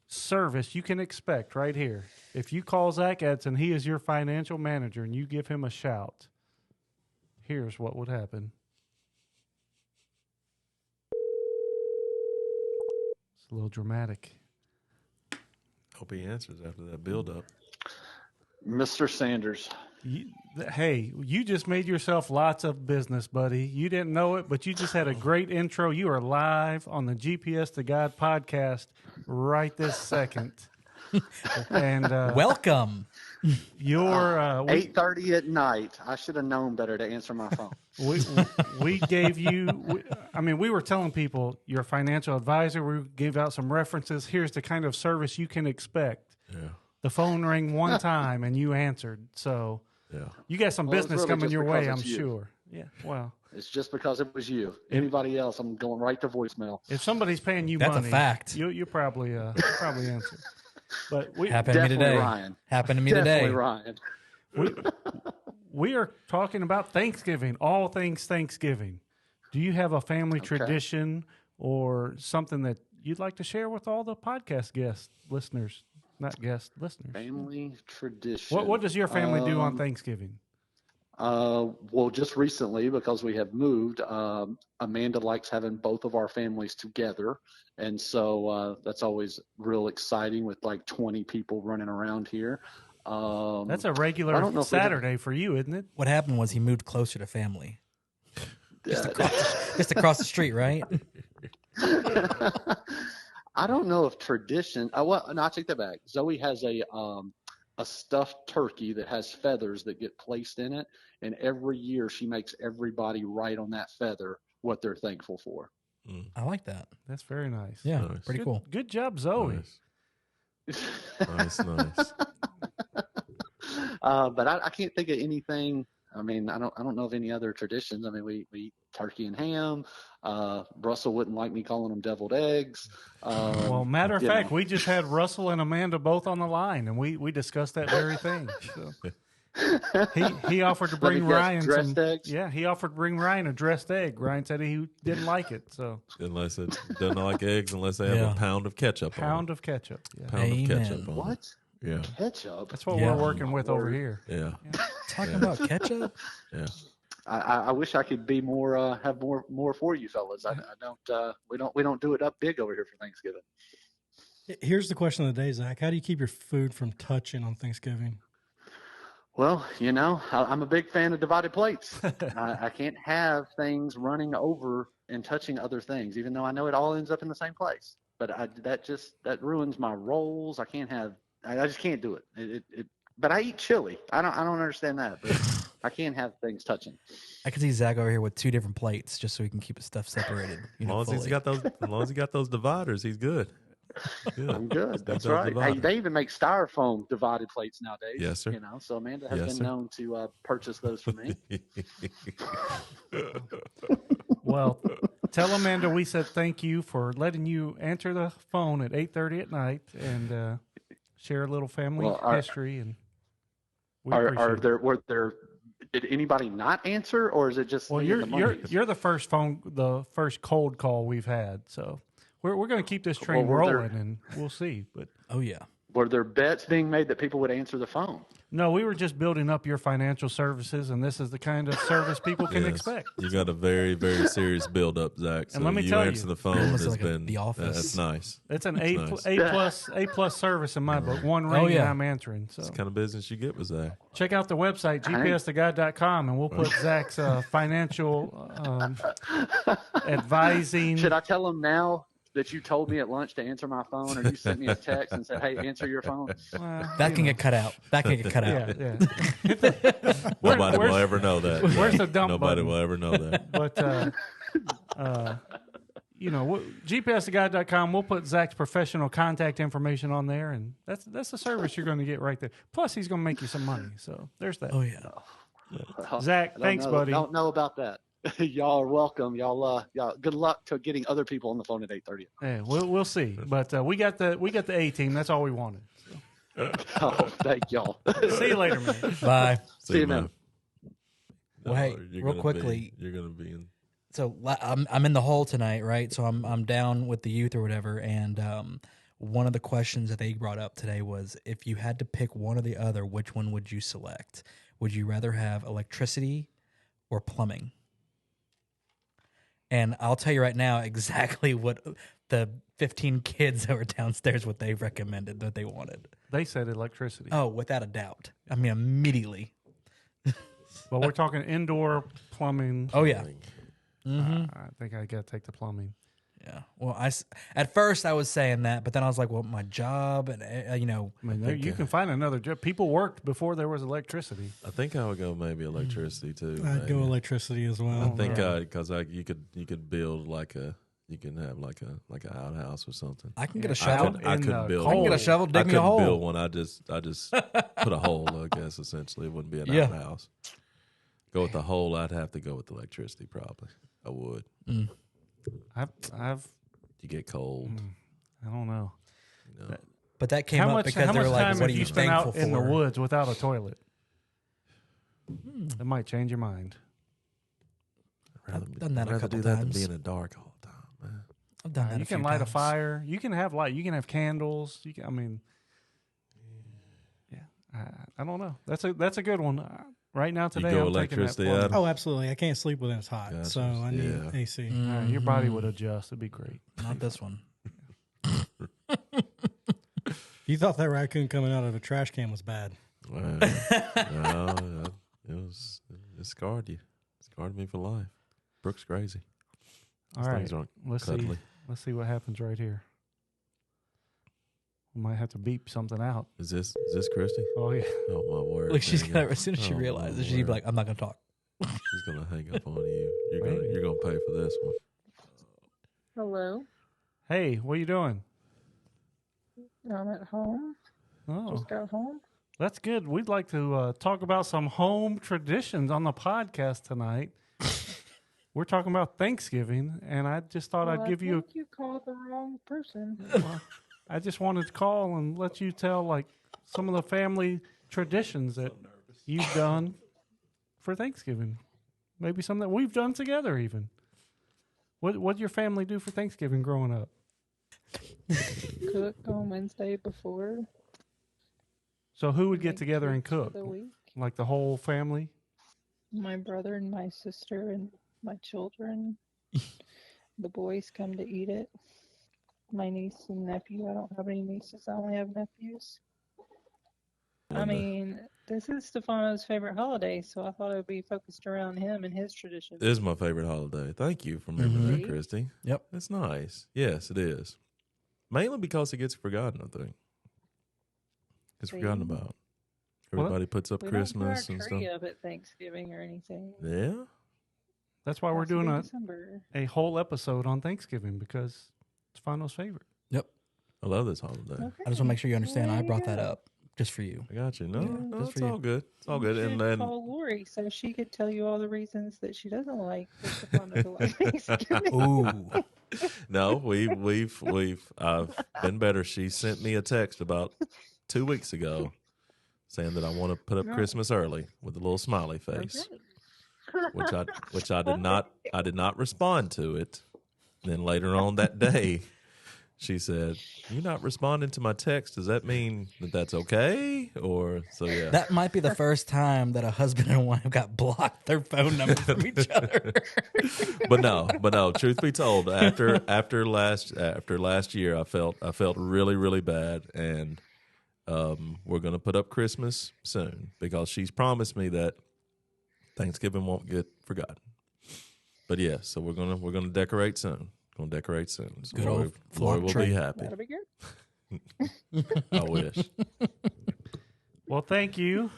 S1: service you can expect right here. If you call Zach Edson, he is your financial manager, and you give him a shout. Here's what would happen. It's a little dramatic.
S4: Hope he answers after that build up.
S8: Mr. Sanders.
S1: Hey, you just made yourself lots of business, buddy. You didn't know it, but you just had a great intro. You are live on the GPS to God podcast right this second. And
S3: Welcome.
S1: your
S8: 8:30 at night. I should have known better to answer my phone.
S1: we gave you. We were telling people you're a financial advisor. We gave out some references. Here's the kind of service you can expect.
S4: Yeah.
S1: The phone rang one time and you answered. So
S4: Yeah.
S1: you got some
S8: Well, it's
S1: business
S8: really
S1: coming
S8: just
S1: your
S8: because
S1: way, I'm
S8: it's you.
S1: sure. Yeah. Well,
S8: It's just because it was you. Anybody else, I'm going right to voicemail.
S1: If somebody's paying you
S3: That's
S1: money,
S3: a fact.
S1: You probably answer. But
S3: Happened to me
S8: Definitely
S3: today.
S8: Ryan.
S3: Happened to me
S8: Definitely
S3: today.
S8: Ryan.
S1: We are talking about Thanksgiving, all things Thanksgiving. Do you have a family tradition or something that you'd like to share with all the podcast listeners?
S8: Family tradition.
S1: What does your family do on Thanksgiving?
S8: Well, just recently, because we have moved, Amanda likes having both of our families together. And so that's always real exciting with like 20 people running around here.
S1: That's a regular Saturday for you, isn't it?
S3: What happened was he moved closer to family. Just across the street, right?
S8: I don't know if tradition. No, I take that back. Zoe has a stuffed turkey that has feathers that get placed in it, and every year she makes everybody write on that feather what they're thankful for.
S3: I like that.
S1: That's very nice.
S3: Yeah,
S4: Nice.
S3: pretty cool.
S1: Good job, Zoe.
S4: Nice. Nice.
S8: But I can't think of anything. I mean, I don't know of any other traditions. I mean, we eat turkey and ham. Russell wouldn't like me calling them deviled eggs.
S1: Well, matter of fact, we just had Russell and Amanda both on the line, and we discussed that very thing. So. He offered to bring Ryan
S8: dressed eggs.
S1: Yeah, he offered to bring Ryan a dressed egg. Ryan said he didn't like it. So
S4: Unless it doesn't like eggs, unless they have a pound of ketchup.
S1: Pound of ketchup. Yeah.
S4: Pound of ketchup.
S8: What?
S4: Yeah.
S8: Ketchup.
S1: That's what we're working with over here.
S4: Yeah.
S3: Talking about ketchup?
S4: Yeah.
S8: I wish I could be more have more for you fellas. I don't we don't do it up big over here for Thanksgiving.
S5: Here's the question of the day, Zach. How do you keep your food from touching on Thanksgiving?
S8: Well, I'm a big fan of divided plates. I can't have things running over and touching other things, even though I know it all ends up in the same place. But that ruins my rolls. I just can't do it. But I eat chili. I don't understand that. But I can't have things touching.
S3: I can see Zach over here with 2 different plates just so he can keep his stuff separated.
S4: As long as he got those dividers, he's good.
S8: I'm good. That's right. Hey, they even make styrofoam divided plates nowadays.
S4: Yes, sir.
S8: So Amanda has been known to purchase those for me.
S1: Well, tell Amanda we said thank you for letting you answer the phone at 8:30 at night and share a little family history. And
S8: did anybody not answer, or is it just?
S1: Well, you're the first cold call we've had, so. We're going to keep this train rolling, and we'll see. But
S8: were there bets being made that people would answer the phone?
S1: No, we were just building up your financial services, and this is the kind of service people can expect.
S4: You got a very, very serious build up, Zach. So
S1: and let me
S4: you
S1: tell
S4: answer
S1: you,
S4: the phone. It's
S3: like
S4: been
S3: The Office.
S4: That's nice.
S1: It's an A plus service in my book. One ring, and I'm answering. So
S4: it's the kind of business you get with Zach.
S1: Check out the website gpstheguy.com, and we'll put Zach's financial advising.
S8: Should I tell him now that you told me at lunch to answer my phone, or you sent me a text and said, "Hey, answer your phone"?
S3: That can get cut out.
S1: Yeah.
S4: Nobody will ever know that.
S1: Where's the dump
S4: Nobody
S1: button?
S4: will ever know that.
S1: But gpstheguy.com. We'll put Zach's professional contact information on there, and that's the service you're going to get right there. Plus, he's going to make you some money. So there's that.
S3: Oh yeah.
S1: Zach, thanks, buddy.
S8: Don't know about that. Y'all are welcome. Y'all good luck to getting other people on the phone at 8:30.
S1: Yeah, we'll see. But we got the A team. That's all we wanted. So.
S8: Oh, thank y'all.
S1: See you later, man.
S3: Bye.
S8: See you, man.
S3: Well, hey, real quickly,
S4: you're gonna be in.
S3: So I'm in the hole tonight, right? So I'm down with the youth or whatever, and one of the questions that they brought up today was, if you had to pick one or the other, which one would you select? Would you rather have electricity or plumbing? And I'll tell you right now exactly what the 15 kids that were downstairs, what they recommended that they wanted.
S1: They said electricity.
S3: Oh, without a doubt. I mean, immediately.
S1: But we're talking indoor plumbing.
S3: Oh, yeah.
S1: I think I got to take the plumbing.
S3: Yeah. Well, at first I was saying that, but then I was like, well, my job and,
S1: I mean, you can find another job. People worked before there was electricity.
S4: I think I would go maybe electricity too.
S5: I'd go electricity as well.
S4: I think because you could build you can have like an outhouse or something.
S3: I can get a shovel.
S4: I could build.
S3: I can get a shovel. Dig me a hole.
S4: Build one. I just put a hole. I guess essentially it wouldn't be an outhouse. Go with the whole. I'd have to go with electricity. Probably, I would.
S1: I've
S4: You get cold.
S1: I don't know.
S4: You know.
S3: But that came
S1: how
S3: up
S1: much
S3: because they
S1: time
S3: were like,
S1: have
S3: "What are
S1: you
S3: you
S1: spent
S3: thankful
S1: out in the
S3: for?"
S1: woods without a toilet? It might change your mind.
S3: I've done that a
S4: rather
S3: couple
S4: do that than
S3: times.
S4: be in the dark all the time, man.
S3: I've done that.
S1: You can light a fire. You can have light. You can have candles. You can, I mean, yeah. I don't know. That's a good one. Right now today,
S4: go
S1: I'm taking that
S4: electricity,
S1: plunge.
S4: Adam?
S5: Oh, absolutely. I can't sleep when it's hot,
S4: Gotcha.
S5: so I need
S4: Yeah.
S5: AC.
S1: Your body would adjust. It'd be great.
S3: Not this one.
S5: You thought that raccoon coming out of a trash can was bad.
S4: Well, no, it scarred you. It scarred me for life. Brooke's crazy.
S1: All
S4: Those
S1: right,
S4: things aren't
S1: let's see.
S4: cuddly.
S1: Let's see what happens right here. We might have to beep something out.
S4: Is this Christy?
S1: Oh yeah.
S4: Oh my word!
S3: Look, she's
S4: hang
S3: gonna
S4: up.
S3: as soon as she
S4: Oh, my
S3: realizes, she'd be
S4: word.
S3: like, "I'm not gonna talk."
S4: She's gonna hang up on you.
S1: Maybe.
S4: You're gonna pay for this one.
S9: Hello,
S1: Hey, what are you doing?
S9: I'm at home.
S1: Oh,
S9: Just got home.
S1: that's good. We'd like to talk about some home traditions on the podcast tonight. We're talking about Thanksgiving, and I just thought
S9: Well,
S1: I'd give
S9: I
S1: you.
S9: think you called the wrong person.
S1: I just wanted to call and let you tell like some of the family traditions that you've done for Thanksgiving. Maybe some that we've done together. Even. What your family do for Thanksgiving growing up?
S9: Cooked on Wednesday before
S1: So who would get
S9: Make
S1: together and
S9: treats for
S1: cook?
S9: the week.
S1: Like the whole family?
S9: My brother and my sister and my children. The boys come to eat it. My niece and nephew. I don't have any nieces. I only have nephews. I mean, this is Stefano's favorite holiday, so I thought it would be focused around him and his traditions.
S4: This is my favorite holiday. Thank you for remembering that,
S9: Mhm.
S4: Christy.
S3: Yep.
S4: That's nice. Yes, it is. Mainly because it gets forgotten, I think. It's forgotten
S9: See?
S4: about. Everybody puts up
S9: We
S4: Christmas
S9: don't
S4: and
S9: put our tree
S4: stuff.
S9: up at Thanksgiving or anything.
S4: Yeah.
S1: That's why we're
S9: Has to
S1: doing
S9: be
S1: a
S9: December.
S1: whole episode on Thanksgiving because it's Fano's favorite.
S3: Yep.
S4: I love this holiday.
S9: Okay.
S3: I just want to make sure you understand.
S9: There
S3: I
S9: you
S3: brought that
S9: go.
S3: up just for you.
S4: I got you. No,
S3: Yeah,
S4: no,
S3: just
S4: it's
S3: for you.
S4: all good. It's all
S9: You
S4: good. And
S9: should
S4: then
S9: call Lori so she could tell you all the reasons that she doesn't like for Stefano to like Thanksgiving.
S3: Ooh.
S4: no, I've been better. She sent me a text about 2 weeks ago saying that I want to put up
S9: No.
S4: Christmas early with a little smiley face, which I did not respond to it. Then later on that day, she said, "You're not responding to my text. Does that mean that that's okay?" Or so yeah.
S3: That might be the first time that a husband and wife got blocked their phone numbers from each other.
S4: but no. Truth be told, after last year, I felt really really bad, and we're gonna put up Christmas soon because she's promised me that Thanksgiving won't get forgotten. But yeah, so we're gonna decorate soon. Gonna decorate soon. So
S3: Good
S4: Lori,
S3: old
S4: Lori
S3: flock
S4: will
S3: tree.
S4: be happy.
S9: That'll be good.
S4: I wish.
S1: Well, thank you.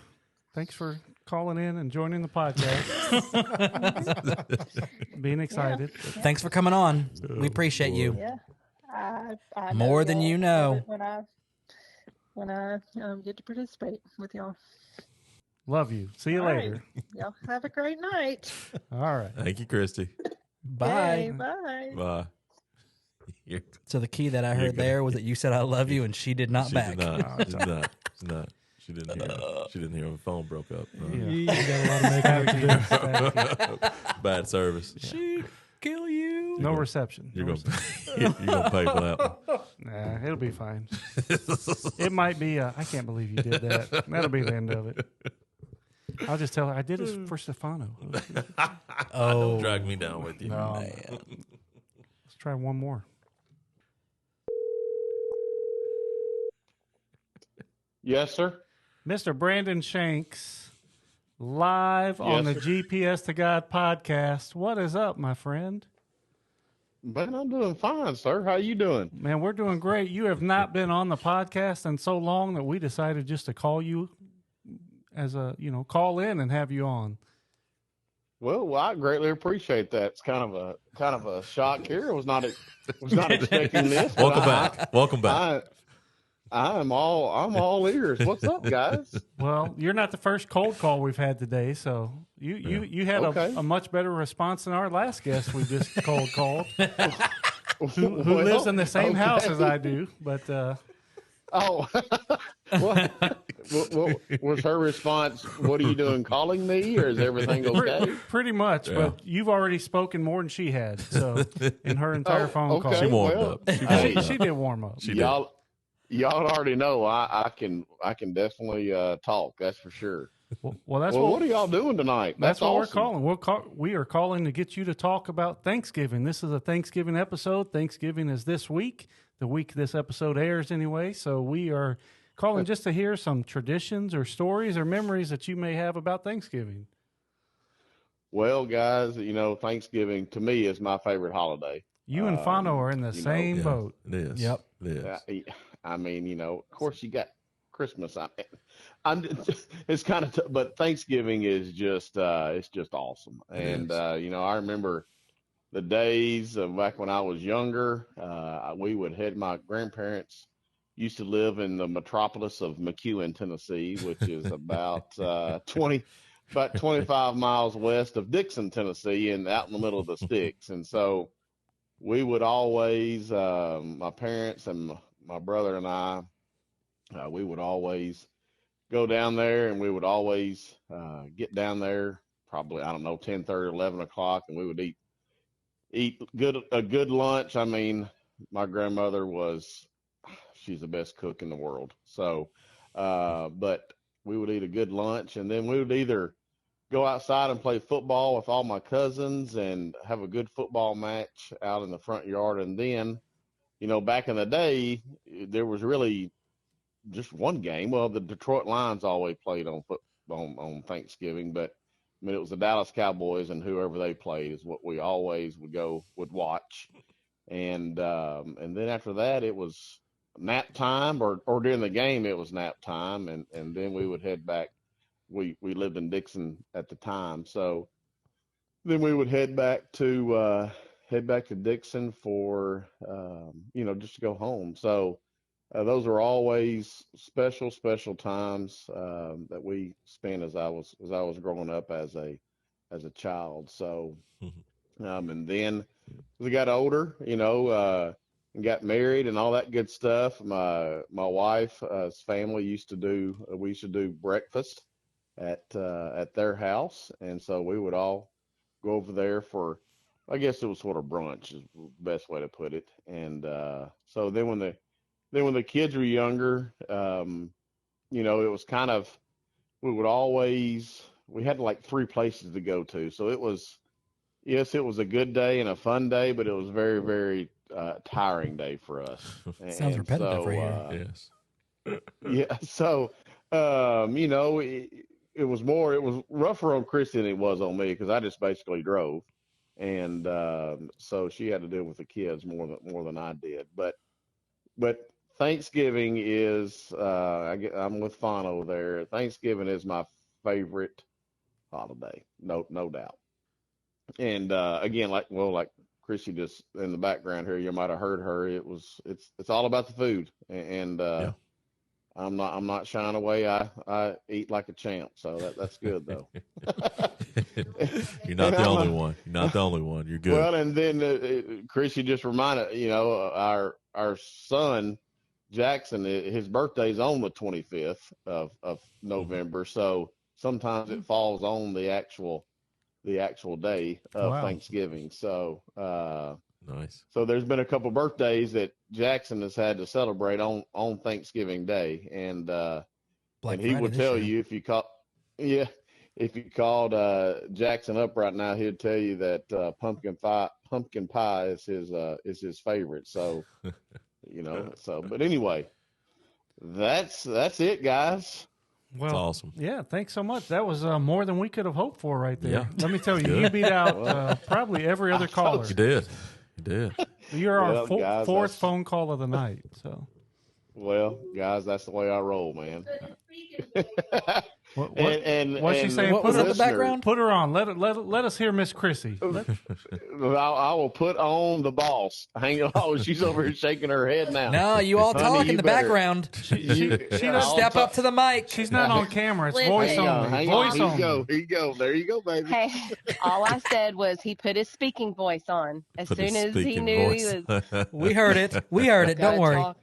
S1: Thanks for calling in and joining the podcast. Being excited.
S3: Thanks for coming on. We appreciate you.
S9: Yeah, I
S3: More than
S9: y'all
S3: you
S9: love
S3: know.
S9: it when I get to participate with y'all.
S1: Love you. See you
S9: All right.
S1: later.
S9: Y'all have a great night.
S1: All right.
S4: Thank you, Christy.
S3: Bye.
S9: Okay, bye.
S4: Bye. You're-
S3: So the key that I
S4: You're
S3: heard
S4: gonna-
S3: there was that you said I love you and she did not
S4: she
S3: back.
S4: did not. She did not. She did not. She didn't hear. She didn't hear. Her phone broke up. No.
S1: Yeah.
S5: You got a lot of making up to do.
S4: Bad service.
S3: She kill you.
S1: No reception.
S4: You're
S1: No
S4: gonna you're gonna pay for that one.
S1: Nah, it'll be fine. It might be. I can't believe you did that. That'll be the end of it. I'll just tell her I did it for Stefano.
S3: Oh,
S4: Don't drag me down with you.
S1: No.
S3: man.
S1: Let's try one more.
S10: Yes, sir.
S1: Mr. Brandon Shanks, live on the
S10: Yes,
S1: GPS to God podcast. What is up, my friend?
S10: Man, I'm doing fine, sir. How you doing?
S1: Man, we're doing great. You have not been on the podcast in so long that we decided just to call you as a, call in and have you on.
S10: Well, I greatly appreciate that. It's kind of a shock here. I was not expecting this. but
S4: Welcome back. Welcome back.
S10: I'm all ears. What's up, guys?
S1: Well, you're not the first cold call we've had today, so you had
S10: Okay.
S1: a much better response than our last guest we just cold called, who
S10: Well,
S1: lives in the same house
S10: okay.
S1: as I do. But
S10: Oh, what was her response? What are you doing, calling me, or is everything okay?
S1: pretty much.
S4: Yeah.
S1: But you've already spoken more than she had, so in her entire phone
S10: okay.
S1: call,
S4: She warmed
S10: well,
S4: up. She warmed up.
S1: she did warm up.
S4: She did.
S10: Y'all already know I can definitely talk. That's for sure.
S1: Well, that's
S10: Well,
S1: what
S10: what are y'all doing tonight?
S1: That's what
S10: awesome.
S1: we're calling. We are calling to get you to talk about Thanksgiving. This is a Thanksgiving episode. Thanksgiving is this week, the week this episode airs anyway. So we are calling just to hear some traditions or stories or memories that you may have about Thanksgiving.
S10: Well, guys, Thanksgiving to me is my favorite holiday.
S1: You and Fano are in the
S10: you know,
S1: same
S4: Yeah,
S1: boat.
S4: it is.
S3: Yep.
S4: It is.
S10: I mean, of course you got Christmas. It's kind of, but Thanksgiving is just, it's just awesome. And, I remember the days of back when I was younger, we would head, my grandparents used to live in the metropolis of McEwen, Tennessee, which is about, 25 miles west of Dixon, Tennessee, and out in the middle of the sticks. And so we would always, my parents and my brother and I, we would always go down there, and we would always get down there probably, I don't know, 10:30, 11 o'clock, and we would eat a good lunch. I mean, my grandmother she's the best cook in the world. So, but we would eat a good lunch, and then we would either go outside and play football with all my cousins and have a good football match out in the front yard. And then, back in the day, there was really just one game. Well, the Detroit Lions always played on Thanksgiving, but I mean, it was the Dallas Cowboys, and whoever they played is what we always would watch. And then after that, it was nap time, or during the game, it was nap time, and then we would head back. We lived in Dixon at the time, so then we would head back to Dixon for just to go home. So those are always special times that we spent as I was growing up as a child. So and then as we got older, and got married and all that good stuff, my wife's family used to do breakfast at their house, and so we would all go over there for, I guess it was sort of brunch is the best way to put it. And so then when the kids were younger, it was kind of, we had like 3 places to go to. So it was a good day and a fun day, but it was very, very tiring day for us.
S3: Sounds repetitive for you.
S4: Yes.
S10: Yeah. So, it was rougher on Christy than it was on me, because I just basically drove. And so she had to deal with the kids more than I did. But Thanksgiving is, I'm with Fano there. Thanksgiving is my favorite holiday, no doubt. And again, like Chrissy just in the background here, you might have heard her. It's all about the food, and
S4: Yeah.
S10: I'm not shying away. I eat like a champ, so that's good though.
S4: You're not the only one. You're not the only one. You're good.
S10: Well, and then Chrissy just reminded our son Jackson, his birthday's on the 25th of November, so sometimes it falls on the actual day of
S1: Wow.
S10: Thanksgiving. So
S4: Nice.
S10: so there's been a couple birthdays that Jackson has had to celebrate on Thanksgiving Day, and
S3: Black
S10: he
S3: Friday
S10: would
S3: this
S10: tell
S3: year.
S10: you if you called Jackson up right now, he'd tell you that pumpkin pie is his favorite. So so, but anyway, that's it, guys.
S1: Well,
S4: That's awesome.
S1: Yeah, thanks so much. That was more than we could have hoped for right there.
S4: Yeah.
S1: Let me tell you,
S4: Good.
S1: you beat out probably every other caller.
S4: You did. You did.
S1: You're our
S10: Well, guys,
S1: fourth
S10: that's-
S1: phone call of the night. So,
S10: Well, guys, that's the way I roll, man.
S1: What's she saying?
S3: What was in the background?
S1: Put her on. Let us hear Miss Chrissy.
S10: I will put on the boss. Hang on, she's over here shaking her head now.
S3: No, you all
S10: Honey,
S3: talk
S10: you
S3: in the
S10: better-
S3: background.
S1: She doesn't
S3: Step up to the mic.
S1: She's not on camera. It's
S6: Listen.
S1: voice
S10: Hang on,
S1: only.
S10: hang
S1: Voice
S10: on. Here you
S1: only.
S10: go. Here you go. There you go, baby.
S11: Hey, all I said was he put his speaking voice on as
S4: Put
S11: soon
S4: his
S11: as he
S4: speaking
S11: knew
S4: voice.
S11: he was.
S3: We heard it. We heard it. Don't
S11: gotta
S3: worry.
S11: talk.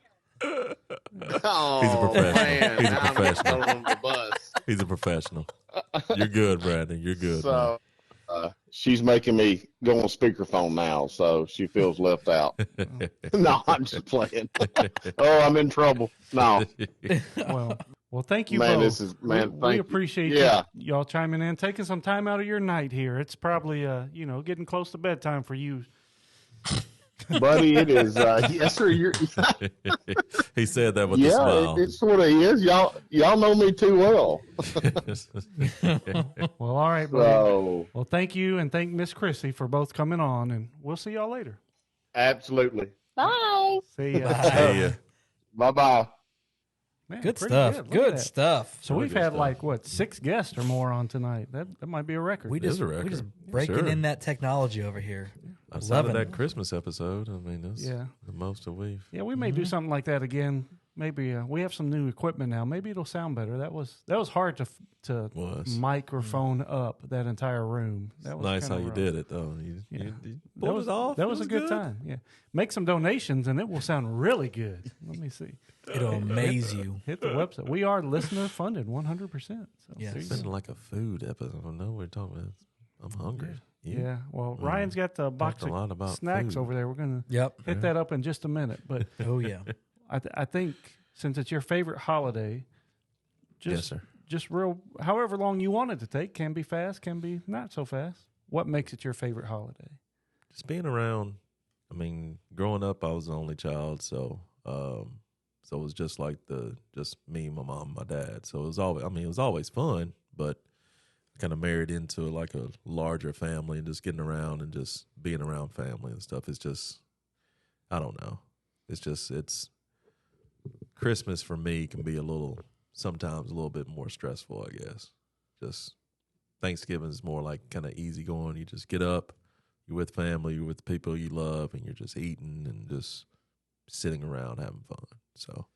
S10: Oh,
S4: He's a professional.
S10: Man,
S4: He's a
S10: now I'm
S4: professional.
S10: throwing him the bus.
S4: He's a professional. You're good, Brandon. You're good.
S10: So she's making me go on speakerphone now, so she feels left out. No, I'm just playing. Oh, I'm in trouble. No,
S1: Well, thank you
S10: man,
S1: both.
S10: this is man.
S1: we
S10: thank you.
S1: appreciate y'all chiming in, taking some time out of your night here. It's probably getting close to bedtime for you.
S10: Buddy. It is. Yes, sir. You're.
S4: He said that with a
S10: Yeah,
S4: smile.
S10: it sort of is. Y'all know me too well.
S1: Well, all right, buddy.
S10: So
S1: Well, thank you, and thank Miss Chrissy for both coming on, and we'll see y'all later.
S10: absolutely.
S11: Bye.
S1: See ya.
S4: Hey,
S10: Bye bye.
S1: Man,
S3: Good
S1: pretty
S3: stuff.
S1: Look at
S3: Good
S1: that.
S3: stuff.
S1: So
S4: Really
S1: we've
S4: good
S1: had
S4: stuff.
S1: 6 guests or more on tonight. That might be a record.
S3: We
S4: It is
S3: just
S4: a
S3: we just
S4: record.
S3: breaking
S4: Sure.
S3: in that technology over here.
S4: outside of
S3: Loving
S4: that Christmas episode, I mean, that's
S1: Yeah.
S4: the most that we've.
S1: Yeah, we may do something like that again. Maybe we have some new equipment now. Maybe it'll sound better. That was hard to
S4: Was.
S1: microphone up that entire room. That was
S4: Nice how
S1: kinda
S4: you
S1: rough.
S4: did it, though. You
S1: That
S4: pulled
S1: was
S4: it off.
S1: That
S4: It
S1: was a good time. Yeah, make some donations and it will sound really good. Let me see.
S3: It'll amaze you.
S1: Hit the website. We are listener funded 100%. So
S3: Yes.
S1: there you
S4: It's
S1: go.
S4: like a food episode. I know we're talking about. I'm hungry.
S1: Yeah. Well, Ryan's got the box
S4: Talked a lot
S1: of
S4: about
S1: snacks
S4: food.
S1: over there. We're gonna
S3: Yep.
S1: hit that up in just a minute. But
S3: Oh yeah.
S1: I think since it's your favorite holiday,
S4: Yes, sir.
S1: just real, however long you want it to take, can be fast, can be not so fast. What makes it your favorite holiday?
S4: Just being around. I mean, growing up, I was the only child, so it was just like just me, my mom, my dad. So it was always. I mean, it was always fun, but kind of married into like a larger family and just getting around and just being around family and stuff. It's just, I don't know. It's Christmas for me can be sometimes a little bit more stressful, I guess. Just Thanksgiving is more like kind of easy going. You just get up, you're with family, you're with people you love, and you're just eating and just sitting around having fun. So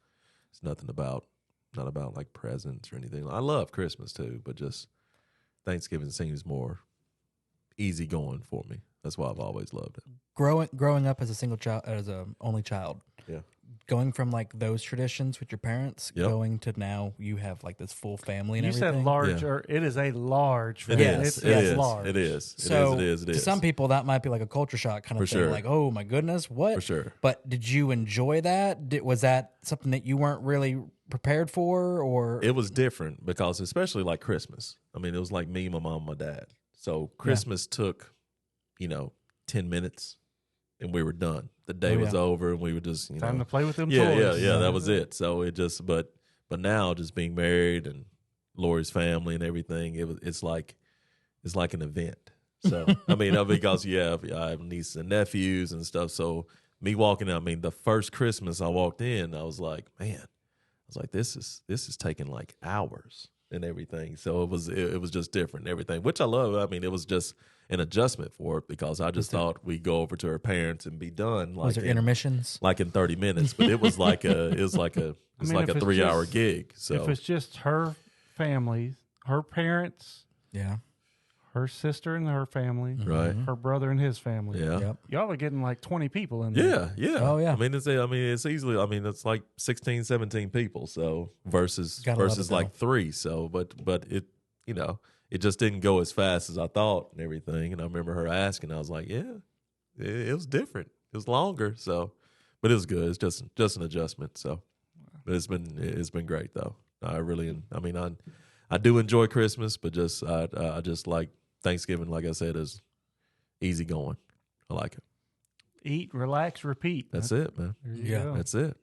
S4: it's not about like presents or anything. I love Christmas too, but just Thanksgiving seems more easy going for me. That's why I've always loved it.
S3: Growing up as a single child, as a only child.
S4: Yeah.
S3: Going from like those traditions with your parents,
S4: Yep.
S3: going to now you have like this full family and
S1: You
S3: everything.
S1: said large,
S4: Yeah.
S1: or it is a large.
S4: It
S1: family.
S4: is.
S1: It's
S4: It is.
S1: large.
S4: It is.
S3: So
S4: It is.
S3: to some people that might be like a culture shock kind of
S4: For
S3: thing.
S4: sure.
S3: Like, oh my goodness, what?
S4: For sure.
S3: But did you enjoy that? Was that something that you weren't really prepared for, or
S4: It was different because, especially like Christmas. I mean, it was like me, my mom, my dad. So Christmas took, 10 minutes, and we were done. The day was over, and we would just,
S1: Time to play with them
S4: yeah,
S1: toys.
S4: yeah. That was it. So it just, but now just being married and Lori's family and everything, it's like an event. So I mean, because I have nieces and nephews and stuff. So me walking out, I mean, the first Christmas I walked in, I was like, man. I was like, this is taking like hours and everything. So it was just different and everything, which I love. I mean, it was just an adjustment for it because I just thought we'd go over to her parents and be done.
S3: was there intermissions?
S4: Like in 30 minutes, but it was like a 3-hour gig. So
S1: if it's just her family, her parents,
S3: Yeah.
S1: her sister and her family,
S4: right,
S1: her brother and his family,
S4: yeah.
S3: Yep.
S1: y'all are getting like 20 people in there.
S4: Yeah, yeah.
S3: Oh, yeah.
S4: I mean, it's easily. I mean, it's like 16, 17 people. So versus
S3: Gotta love it,
S4: like
S3: though.
S4: 3. So, but it, it just didn't go as fast as I thought and everything. And I remember her asking. I was like, yeah, it was different. It was longer. So, but it was good. It's just an adjustment. So, but it's been great though. I do enjoy Christmas, but I just like Thanksgiving. Like I said, is easy going. I like it.
S1: Eat, relax, repeat.
S4: That's it, man.
S1: There you
S3: Yeah.
S1: go.
S4: That's it.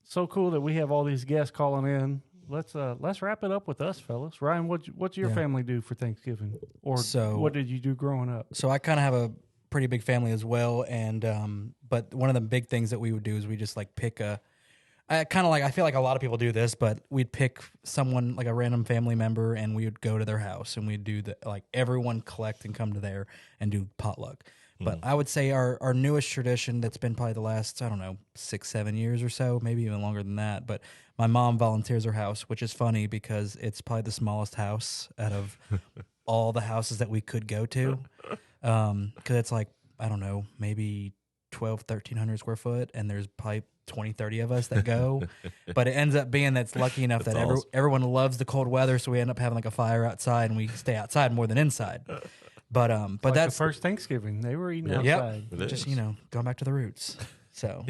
S1: So cool that we have all these guests calling in. Let's wrap it up with us, fellas. Ryan, what's your
S3: Yeah.
S1: family do for Thanksgiving, or
S3: So-
S1: what did you do growing up?
S3: So I kind of have a pretty big family as well, and but one of the big things that we would do is we just like pick a I feel like a lot of people do this, but we'd pick someone like a random family member and we would go to their house and we'd do everyone collect and come to there and do potluck. But I would say our newest tradition that's been probably the last, 6-7 years or so, maybe even longer than that. But my mom volunteers her house, which is funny because it's probably the smallest house out of all the houses that we could go to. Because it's maybe 1,300 square foot and there's probably 20-30 of us that go, but it ends up being that's lucky enough that
S4: awesome.
S3: everyone loves the cold weather, so we end up having like a fire outside and we stay outside more than inside. But
S1: Like
S3: that's
S1: the first Thanksgiving. They were eating
S3: yep,
S1: outside.
S3: just going back to the roots. So,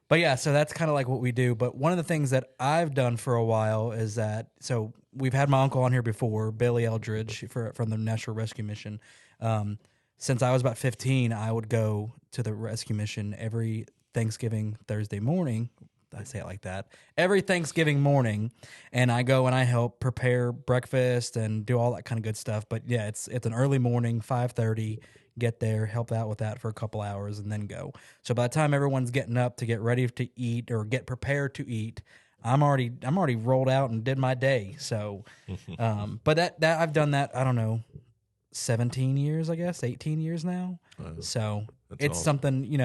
S3: but yeah, so that's kind of like what we do. But one of the things that I've done for a while is that we've had my uncle on here before, Billy Eldridge from the National Rescue Mission. Since I was about 15, I would go to the rescue mission every Thanksgiving Thursday morning. I say it like that. Every Thanksgiving morning, and I go and I help prepare breakfast and do all that kind of good stuff. But yeah, it's an early morning, 5:30. Get there, help out with that for a couple hours, and then go. So by the time everyone's getting up to get ready to eat or get prepared to eat, I'm already rolled out and did my day. So, but that I've done that. I don't know, 17 years, I guess, 18 years now. So it's
S4: awesome.
S3: something,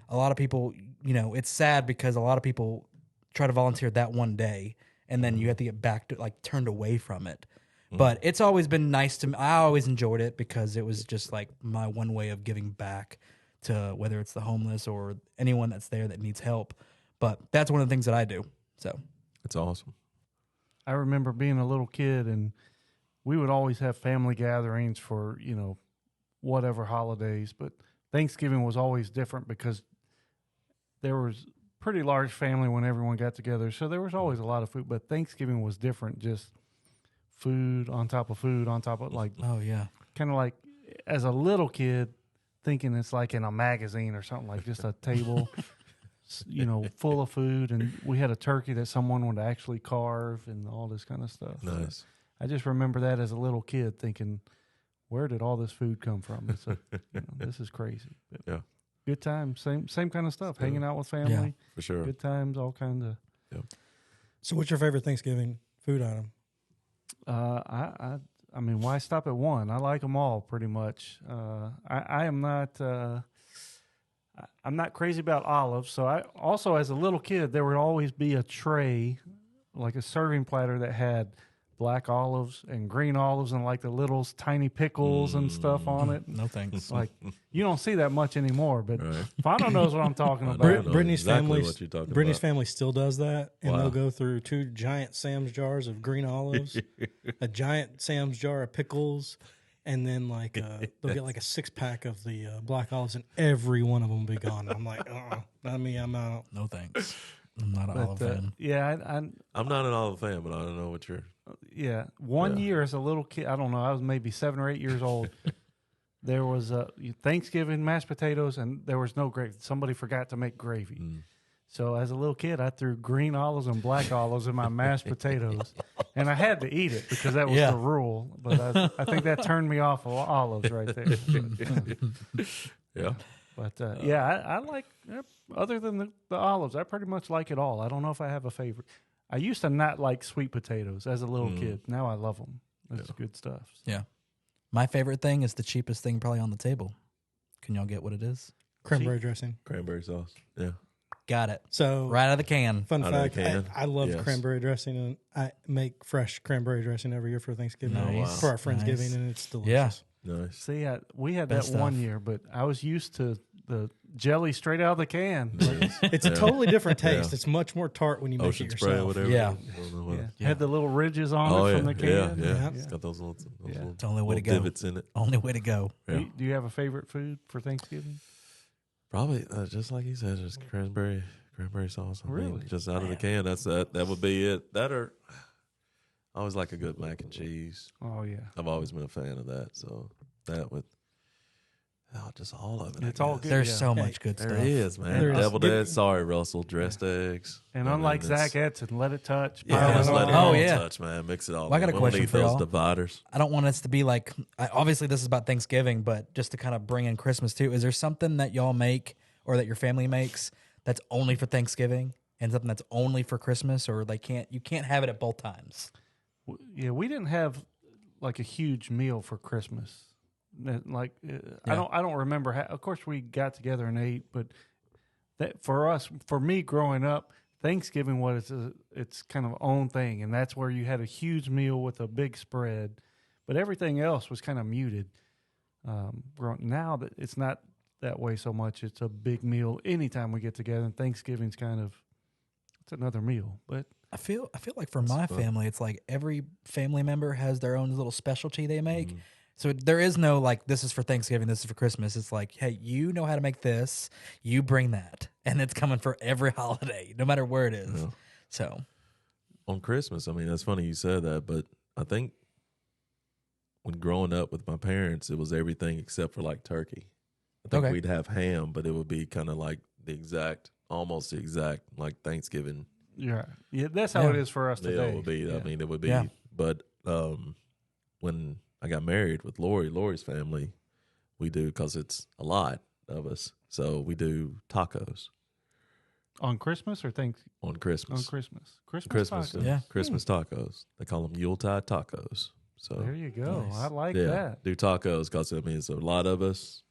S3: a lot of people, it's sad because a lot of people try to volunteer that one day and then you have to get back to turned away from it. But it's always been nice to me. I always enjoyed it because it was just like my one way of giving back to whether it's the homeless or anyone that's there that needs help. But that's one of the things that I do. So
S4: It's awesome.
S1: I remember being a little kid and we would always have family gatherings for, whatever holidays, but Thanksgiving was always different because there was pretty large family when everyone got together. So there was always a lot of food, but Thanksgiving was different. Just food on top of food on top of
S3: oh yeah,
S1: kind of like as a little kid thinking it's like in a magazine or something, like just a table, full of food. And we had a turkey that someone would actually carve and all this kind of stuff.
S4: Nice.
S1: I just remember that as a little kid thinking, where did all this food come from? It's this is crazy. But
S4: Yeah.
S1: good times, same kind of stuff. Hanging out with family,
S3: Yeah,
S4: for sure.
S1: good times, all kind of.
S5: So, what's your favorite Thanksgiving food item?
S1: I mean, why stop at one? I like them all pretty much. I am not. I'm not crazy about olives. So I also, as a little kid, there would always be a tray, like a serving platter that had black olives and green olives and like the little tiny pickles and stuff on it.
S3: no thanks.
S1: Like you don't see that much anymore, but
S4: Right.
S1: Fano knows what I'm talking
S4: I
S1: about.
S4: know
S5: Brittany's
S4: exactly
S5: family,
S4: what you're talking
S5: Brittany's
S4: about.
S5: family still does that, and
S4: Wow.
S5: they'll go through 2 giant Sam's jars of green olives, a giant Sam's jar of pickles, and then they'll get like a 6-pack of the black olives, and every one of them will be gone. I'm like, not me, I'm out.
S3: No thanks. I'm not an
S1: But,
S3: olive fan.
S1: yeah,
S4: I'm not an olive fan, but I don't know what you're.
S1: yeah. One
S4: Yeah.
S1: year as a little kid, I don't know, I was maybe 7 or 8 years old. There was Thanksgiving mashed potatoes, and there was no gravy. Somebody forgot to make gravy. So as a little kid, I threw green olives and black olives in my mashed potatoes, and I had to eat it because that was
S3: Yeah.
S1: the rule. But I think that turned me off of olives right there.
S4: Yeah.
S1: But I like, other than the olives, I pretty much like it all. I don't know if I have a favorite. I used to not like sweet potatoes as a little kid. Now I love them. It's good stuff.
S3: Yeah. My favorite thing is the cheapest thing probably on the table. Can y'all get what it is?
S5: Cranberry dressing.
S4: Cranberry sauce. Yeah.
S3: Got it.
S5: So,
S3: Right out of the can.
S5: fun
S4: Out of the
S5: fact,
S4: can.
S5: I love
S4: Yes.
S5: cranberry dressing, and I make fresh cranberry dressing every year for Thanksgiving,
S3: Nice.
S5: for our Friendsgiving,
S3: Nice.
S5: and it's
S3: Yeah.
S5: delicious.
S4: Nice.
S1: See, we had
S3: Best
S1: that one
S3: stuff.
S1: year, but I was used to the jelly straight out of the can.
S5: It's a totally different taste.
S4: Yeah.
S5: It's much more tart when you make
S4: Ocean
S5: it
S4: spray or
S5: yourself.
S4: whatever.
S3: Yeah.
S4: I don't know what-
S1: Yeah. Had the little ridges on
S4: Oh,
S1: it
S4: yeah.
S1: from the can.
S4: Yeah.
S5: Yeah.
S4: It's got those little, little
S3: It's the only way to
S4: little
S3: go.
S4: divots in it.
S3: Only way to go.
S4: Yeah.
S1: Do you have a favorite food for Thanksgiving?
S4: Probably just like he said, just cranberry sauce. I mean,
S1: Really?
S4: just out of the can. That would be it. That or I always like a good mac and cheese.
S1: Oh yeah,
S4: I've always been a fan of that. So that with just all of it. I
S1: it's all
S4: guess.
S1: good.
S3: There's
S1: yeah.
S3: so much good
S4: There
S3: stuff.
S4: is, man.
S5: There is.
S4: Deviled
S5: Give-
S4: eggs. Sorry, Russell. Dressed eggs.
S1: And
S4: I mean,
S1: unlike
S4: it's-
S1: Zach Edson, let it touch.
S4: Yeah,
S1: pile
S4: just
S1: it
S4: let it
S1: on.
S3: Oh,
S4: all
S3: yeah.
S4: touch, man. Mix it all.
S3: Well, I got a
S4: in. We don't
S3: question
S4: need
S3: for
S4: those
S3: y'all.
S4: dividers.
S3: I don't want us to be like, obviously this is about Thanksgiving, but just to kind of bring in Christmas too. Is there something that y'all make or that your family makes that's only for Thanksgiving? and something that's only for Christmas, or you can't have it at both times.
S1: Yeah, we didn't have like a huge meal for Christmas. I don't remember. Of course, we got together and ate, but that for me growing up, Thanksgiving was its kind of own thing, and that's where you had a huge meal with a big spread, but everything else was kind of muted. Now that it's not that way so much, it's a big meal anytime we get together, and Thanksgiving's it's another meal. But
S3: I feel like for my family, it's like every family member has their own little specialty they make. Mm-hmm. So there is no like, this is for Thanksgiving, this is for Christmas. It's like, hey, you know how to make this, you bring that, and it's coming for every holiday, no matter where it is. Yeah. So
S4: on Christmas, I mean, that's funny you said that, but I think when growing up with my parents, it was everything except for like turkey. I think we'd have ham, but it would be kind of like almost the exact like Thanksgiving.
S1: Yeah, that's how it is for us today.
S4: It would be. Yeah. I mean, it would be. Yeah. But when I got married with Lori's family, we do, because it's a lot of us, so we do tacos.
S1: On Christmas or
S4: On Christmas.
S1: On Christmas.
S4: Christmas
S1: tacos.
S4: Yeah. Christmas tacos. They call them Yuletide tacos. So
S1: there you go. Nice. I like that.
S4: Do tacos because I mean it's a lot of us.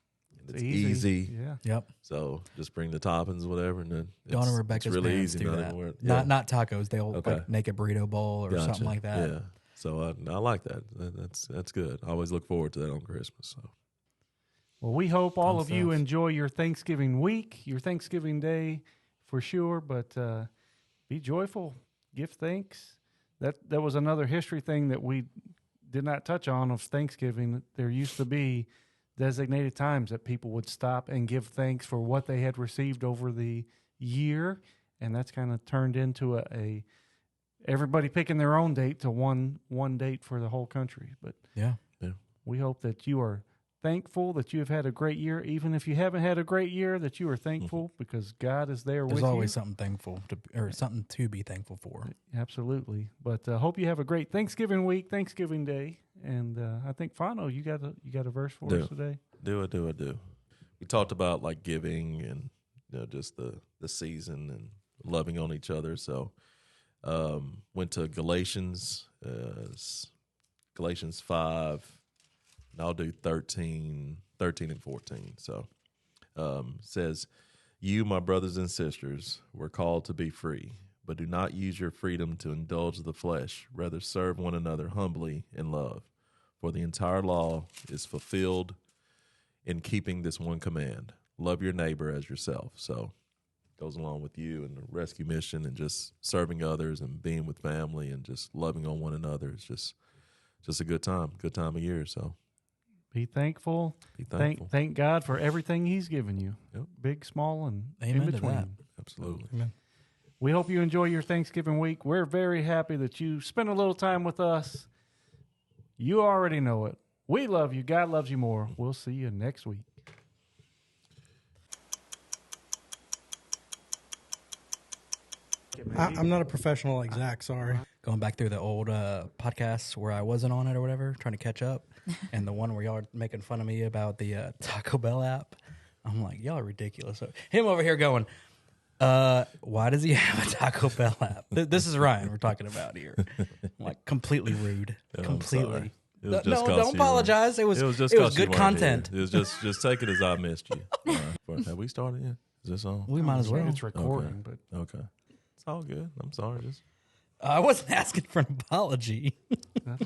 S4: It's easy.
S1: Yeah.
S3: Yep.
S4: So just bring the toppings, whatever, and then
S3: Dawn and Rebecca's
S4: really
S3: parents
S4: easy.
S3: do that. Not tacos. They'll like make a burrito bowl or something like that.
S4: Yeah. So I like that. That's good. I always look forward to that on Christmas. So.
S1: Well, we hope all of you enjoy your Thanksgiving week, your Thanksgiving day for sure, but be joyful, give thanks. That was another history thing that we did not touch on of Thanksgiving. There used to be designated times that people would stop and give thanks for what they had received over the year, and that's kind of turned into a everybody picking their own date to one date for the whole country. But we hope that you are thankful that you have had a great year, even if you haven't had a great year, that you are thankful because God is there with you.
S3: There's always something something to be thankful for.
S1: Absolutely. But I hope you have a great Thanksgiving week, Thanksgiving Day, and I think Fano, you got a verse for us today.
S4: Do. We talked about like giving and just the season and loving on each other. So went to Galatians 5. And I'll do 13 and 14. So says, you, my brothers and sisters, were called to be free, but do not use your freedom to indulge the flesh. Rather serve one another humbly in love. For the entire law is fulfilled in keeping this one command. Love your neighbor as yourself. So it goes along with you and the rescue mission and just serving others and being with family and just loving on one another. It's just a good time of year. So
S1: be thankful. Thank God for everything He's given you.
S4: Yep.
S1: Big, small, and
S3: Amen
S1: in between.
S3: To that.
S4: Absolutely.
S3: Amen.
S1: We hope you enjoy your Thanksgiving week. We're very happy that you spent a little time with us. You already know it. We love you. God loves you more. We'll see you next week.
S5: I'm not a professional like Zach, sorry.
S3: Going back through the old podcasts where I wasn't on it or whatever, trying to catch up. And the one where y'all are making fun of me about the Taco Bell app. I'm like, y'all are ridiculous. So, him over here going, why does he have a Taco Bell app? This is Ryan we're talking about here. I'm like, completely rude. Completely. No, don't apologize. It was good content.
S4: Here. It was just take it as I missed you. Have we started yet? Is this on?
S3: We might as well.
S1: It's recording, but
S4: okay. It's all good. I'm sorry.
S3: I wasn't asking for an apology.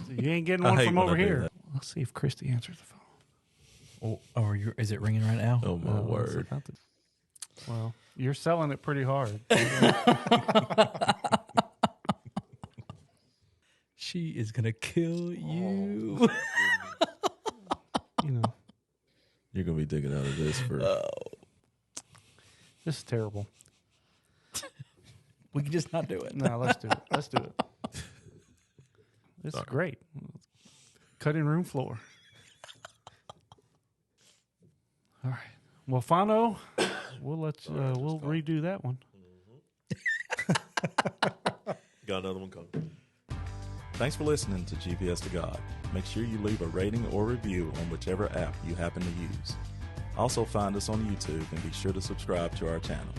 S1: You ain't getting one from over here. Let's see if Christy answers the phone.
S3: Is it ringing right now?
S4: Oh, my word.
S1: Well, you're selling it pretty hard.
S3: She is going to kill you.
S4: You're going to be digging out of this for...
S1: This is terrible.
S3: We can just not do it.
S1: No, let's do it. This is great. Cutting room floor. All right. Well, Fano, we'll redo that one.
S4: Got another one coming. Thanks for listening to GPS to God. Make sure you leave a rating or review on whichever app you happen to use. Also find us on YouTube and be sure to subscribe to our channel.